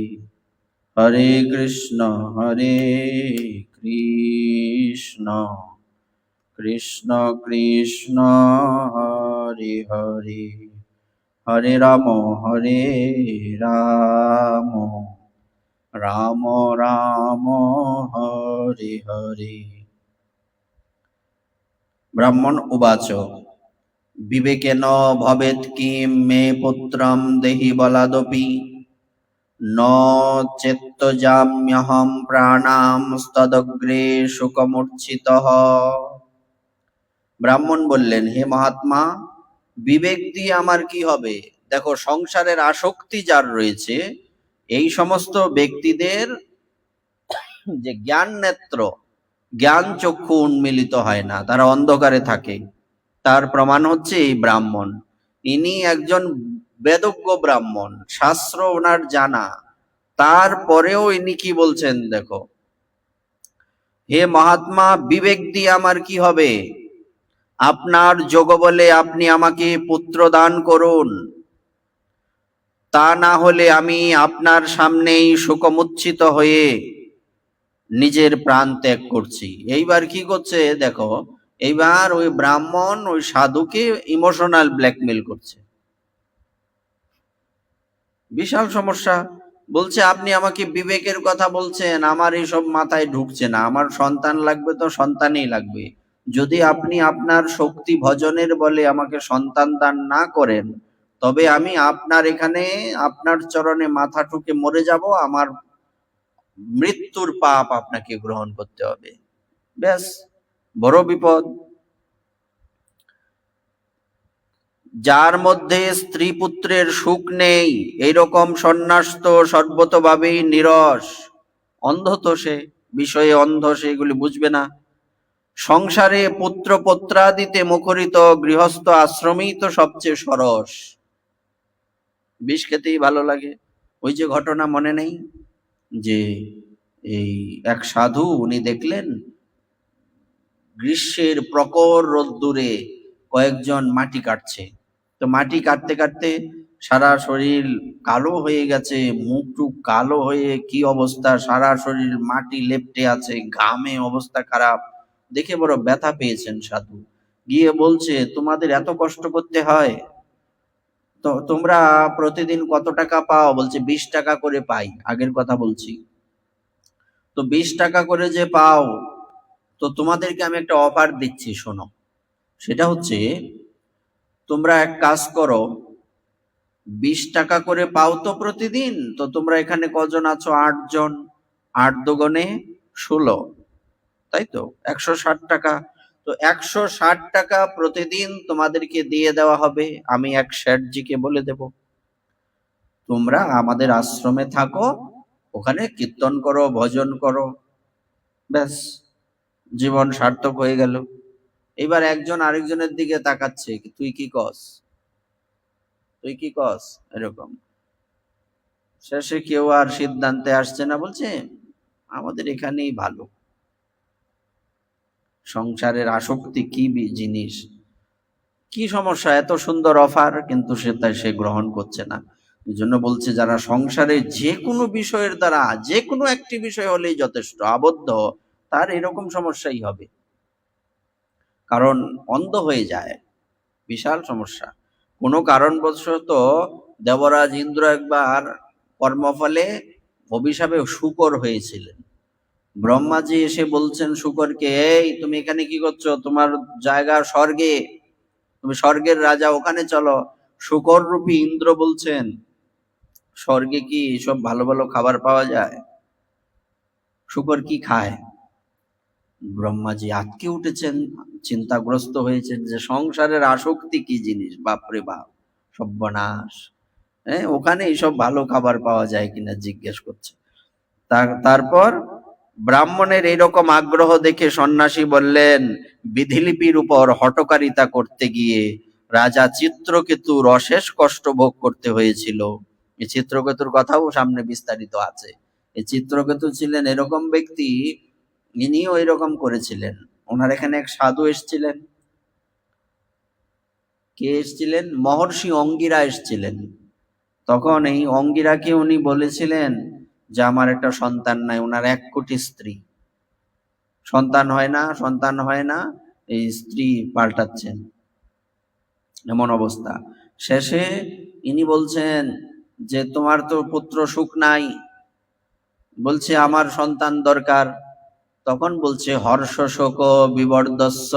হরে কৃষ্ণ কৃষ্ণ কৃষ্ণ কৃষ্ণ হরে হরে, হরে রাম রাম রাম রাম হরি হরি। ব্রাহ্মণ উবাচ বিবেকেন ভবেৎ কিম মে পুত্রম দেহি বলাদপি ন চেত্তজাম্যহম প্রাণাম স্তদগ্রে শুকমূর্ছিতঃ। ব্রাহ্মণ বললেন, হে মহাত্মা, বিবেক দিয়ে আমার কি হবে? দেখো, সংসারের আসক্তি যার রয়েছে, এই সমস্ত ব্যক্তিদের যে জ্ঞান নেত্র, জ্ঞান চক্ষু উন্মিলিত হয় না, তারা অন্ধকারে থাকে। তার প্রমাণ হচ্ছে এই ব্রাহ্মণ। ইনি একজন বেদজ্ঞ ব্রাহ্মণ, শাস্ত্র ওনার জানা, তারপরেও ইনি কি বলছেন দেখো, হে মহাত্মা, বিবেক দিয়ে আমার কি হবে? আপনার যোগ বলে আপনি আমাকে পুত্র দান করুন, তা না হলে আমি আপনার সামনেই শোকমূর্ছিত হয়ে নিজের প্রাণ ত্যাগ করছি। এইবার কি করছে দেখো, এইবার ওই ব্রাহ্মণ ওই সাধুকে ইমোশনাল ব্ল্যাকমেল করছে। বিশাল সমস্যা। বলছে, আপনি আমাকে বিবেকের কথা বলছেন, আমার এইসব মাথায় ঢুকছে না। আমার সন্তান লাগবে তো সন্তানই লাগবে। যদি আপনি আপনার শক্তি ভজনের বলে আমাকে সন্তান দান না করেন, তবে আমি আপনার এখানে আপনার চরণে মাথা ঠুকে মরে যাব। আমার মৃত্যুর পাপ আপনাকে গ্রহণ করতে হবে। ব্যাস, বড় বিপদ। যার মধ্যে স্ত্রী পুত্রের সুখ নেই, এইরকম সন্ন্যাস তো সর্বতভাবেই নিরস। অন্ধ তো সে, বিষয়ে অন্ধ, সেগুলি বুঝবে না। সংসারে পুত্র পত্রাদিতে মুখরিত গৃহস্থ আশ্রমেই তো সবচেয়ে সরস। বিষ খেতেই ভালো লাগে। ওই যে ঘটনা মনে নেই যে এই এক সাধু, উনি দেখলেন গ্রীষ্মের প্রখর রোদ্দুরে কয়েকজন মাটি কাটছে। তো মাটি কাটতে কাটতে সারা শরীর কালো হয়ে গেছে, মুখ টুক কালো হয়ে কি অবস্থা, সারা শরীর মাটি লেপ্টে আছে, ঘামে অবস্থা খারাপ। দেখে বড় ব্যথা পেয়েছেন সাধু। গিয়ে বলছে, তোমাদের এত কষ্ট করতে হয়? তো তোমরা প্রতিদিন কত টাকা পাও? বলছে 20 টাকা করে পাই। আগের কথা বলছি। তো 20 টাকা করে যে পাও, তো তোমাদেরকে আমি একটা অফার দিচ্ছি, শোনো। সেটা হচ্ছে, তোমরা এক কাজ করো, 20 টাকা করে পাও তো প্রতিদিন, তো তোমরা এখানে কজন আছো? 8 জন। 8 দুগুণে 16, তাই তো 160 টাকা। তো 160 টাকা প্রতিদিন তোমাদেরকে দিয়ে দেওয়া হবে। আমি এক শেঠজিকে বলে দেব, তোমরা আমাদের আশ্রমে থাকো, ওখানে কীর্তন করো, ভজন করো, ব্যাস, জীবন সার্থক হয়ে গেল। এবার একজন আরেকজনের দিকে তাকাচ্ছে, তুই কি কস, তুই কি কস, এরকম। শেষে কেউ আর সিদ্ধান্তে আসছে না, বলছে আমাদের এখানেই ভালো। সংসারের আসক্তি কি জিনিস, কি সমস্যা? এত সুন্দর অফার, কিন্তু সে গ্রহণ করছে না। এই জন্য বলছে, যারা সংসারে যে কোনো বিষয়ের দ্বারা, যে কোনো একটি বিষয় হলেই যথেষ্ট আবদ্ধ, তার এরকম সমস্যাই হবে, কারণ অন্ধ হয়ে যায়। বিশাল সমস্যা। কোনো কারণবশত দেবরাজ ইন্দ্র একবার কর্মফলে অভিশাপে শূকর হয়েছিলেন। ব্রহ্মাজি এসে বলছেন শূকরকে, এই তুমি এখানে কি করছো? তোমার জায়গা স্বর্গে, তুমি স্বর্গের রাজা, ওখানে চলো। শূকর রূপী ইন্দ্র বলছেন, স্বর্গে কি সব ভালো ভালো খাবার পাওয়া যায়? শূকর কি খায়? ব্রহ্মাজি আটকে উঠেছেন, চিন্তাগ্রস্ত হয়েছেন যে সংসারের আসক্তি কি জিনিস, বাপরে বাপ, সর্বনাশ। হ্যাঁ, ওখানে এইসব ভালো খাবার পাওয়া যায় কিনা জিজ্ঞেস করছে। তারপর ব্রাহ্মণের এইরকম আগ্রহ দেখে সন্ন্যাসী বললেন, বিধিলিপির উপর হঠকারিতা করতে গিয়ে রাজা চিত্রকেতুর অশেষ কষ্ট ভোগ করতে হয়েছিল। এই চিত্রকেতুর কথাও সামনে বিস্তারিত আছে। এই চিত্রকেতু ছিলেন এরকম ব্যক্তি, ইনিও এরকম করেছিলেন। ওনার এখানে এক সাধু এসেছিলেন। কে এসেছিলেন? মহর্ষি অঙ্গিরা এসেছিলেন। তখন এই অঙ্গিরাকে উনি বলেছিলেন যে আমার একটা সন্তান নাই। ওনার 1 কোটি স্ত্রী, সন্তান হয় না, সন্তান হয় না, এই স্ত্রী পাল্টাচ্ছেন, এমন অবস্থা। শেষে ইনি বলছেন যে তোমার তো পুত্র সুখ নাই, বলছে আমার সন্তান দরকার। তখন বলছে হর্ষ শোক বিবর্ধস্য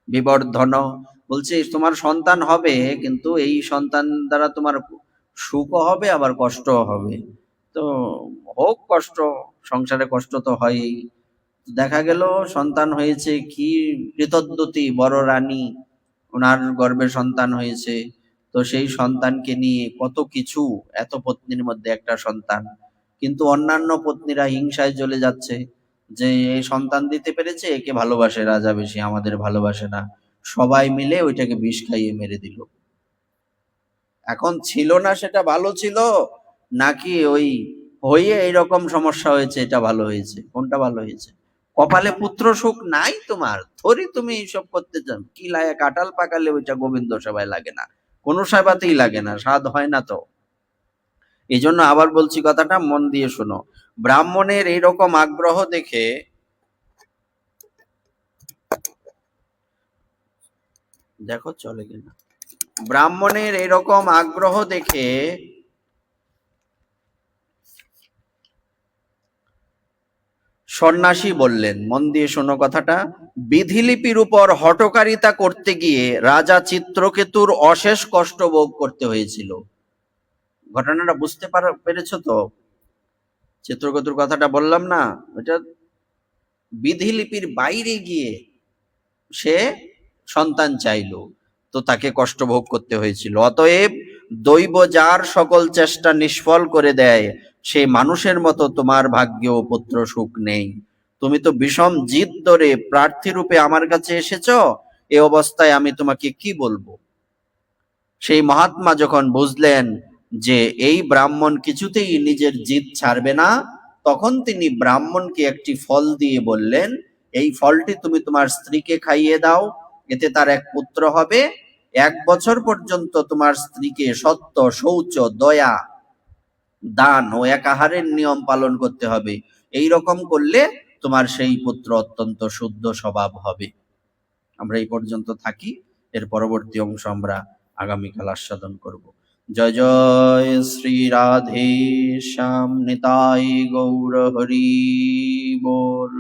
বিবর্ধন, বলছে তোমার সন্তান হবে, কিন্তু এই সন্তান দ্বারা তোমার সুখও হবে আবার কষ্টও হবে। তো হোক কষ্ট, সংসারে কষ্ট তো হয়ই। দেখা গেল সন্তান হয়েছে, কি কৃতদ্যতি, বড় রানী, ওনার গর্ভে সন্তান হয়েছে। তো সেই সন্তানকে নিয়ে কত কিছু, এত পত্নীর মধ্যে একটা সন্তান, কিন্তু অন্যান্য পত্নীরা হিংসায় জ্বলে যাচ্ছে যে এই সন্তান দিতে পেরেছে, একে ভালোবাসে রাজা বেশি, আমাদের ভালোবাসে না। সবাই মিলে ওইটাকে বিষ খাইয়ে মেরে দিল। এখন ছিল না সেটা ভালো ছিল, নাকি ওই হয়ে এইরকম সমস্যা হয়েছে এটা ভালো হয়েছে? কোনটা ভালো হয়েছে? কপালে পুত্র সুখ নাই তোমার, থরি তুমি এইসব করতে চান? কি লাগে, কাঁঠাল পাকালে ওইটা গোবিন্দ সেবায় লাগে না, কোনো সেবাতেই লাগে না, স্বাদ হয় না। তো এই জন্য আবার বলছি, কথাটা মন দিয়ে শোনো। ব্রাহ্মণের এইরকম আগ্রহ দেখে, দেখো চলে কিনা, ব্রাহ্মণের এরকম আগ্রহ দেখে সন্ন্যাসী বললেন, মন দিয়ে শোনো কথাটা, বিধিলিপির উপর হঠকারিতা করতে গিয়ে রাজা চিত্রকেতুর অশেষ কষ্ট ভোগ করতে হয়েছিল। ঘটনাটা বুঝতে পেরেছো তো? চিত্রকেতুর কথাটা বললাম না, ওটা বিধিলিপির বাইরে গিয়ে সে সন্তান চাইল, তো তাকে কষ্ট ভোগ করতে হয়েছিল। অতএব দৈব যার সকল চেষ্টা নিষ্ফল করে দেয়, সে মানুষের মতো তোমার ভাগ্যেও পুত্র সুখ নেই। তুমি তো বিষম জিদ ধরে প্রার্থী রূপে আমার কাছে এসেছ, এ অবস্থায় আমি তোমাকে কি বলবো? সেই মহাত্মা যখন বুঝলেন যে এই ব্রাহ্মণ কিছুতেই নিজের জিদ ছাড়বে না, তখন তিনি ব্রাহ্মণকে একটি ফল দিয়ে বললেন, এই ফলটি তুমি তোমার স্ত্রীকে খাইয়ে দাও, এতে তার এক পুত্র হবে। 1 বছর পর্যন্ত তোমার স্ত্রীকে সত্য, শৌচ, দয়া, দান ও একাহারের নিয়ম পালন করতে হবে। এই রকম করলে তোমার সেই পুত্র অত্যন্ত শুদ্ধ স্বভাব হবে। আমরা এই পর্যন্ত থাকি, এর পরবর্তী অংশ আমরা আগামীকাল আস্বাদন করব। জয় জয় শ্রী রাধে শ্যাম, নিতাই গৌর হরি বল।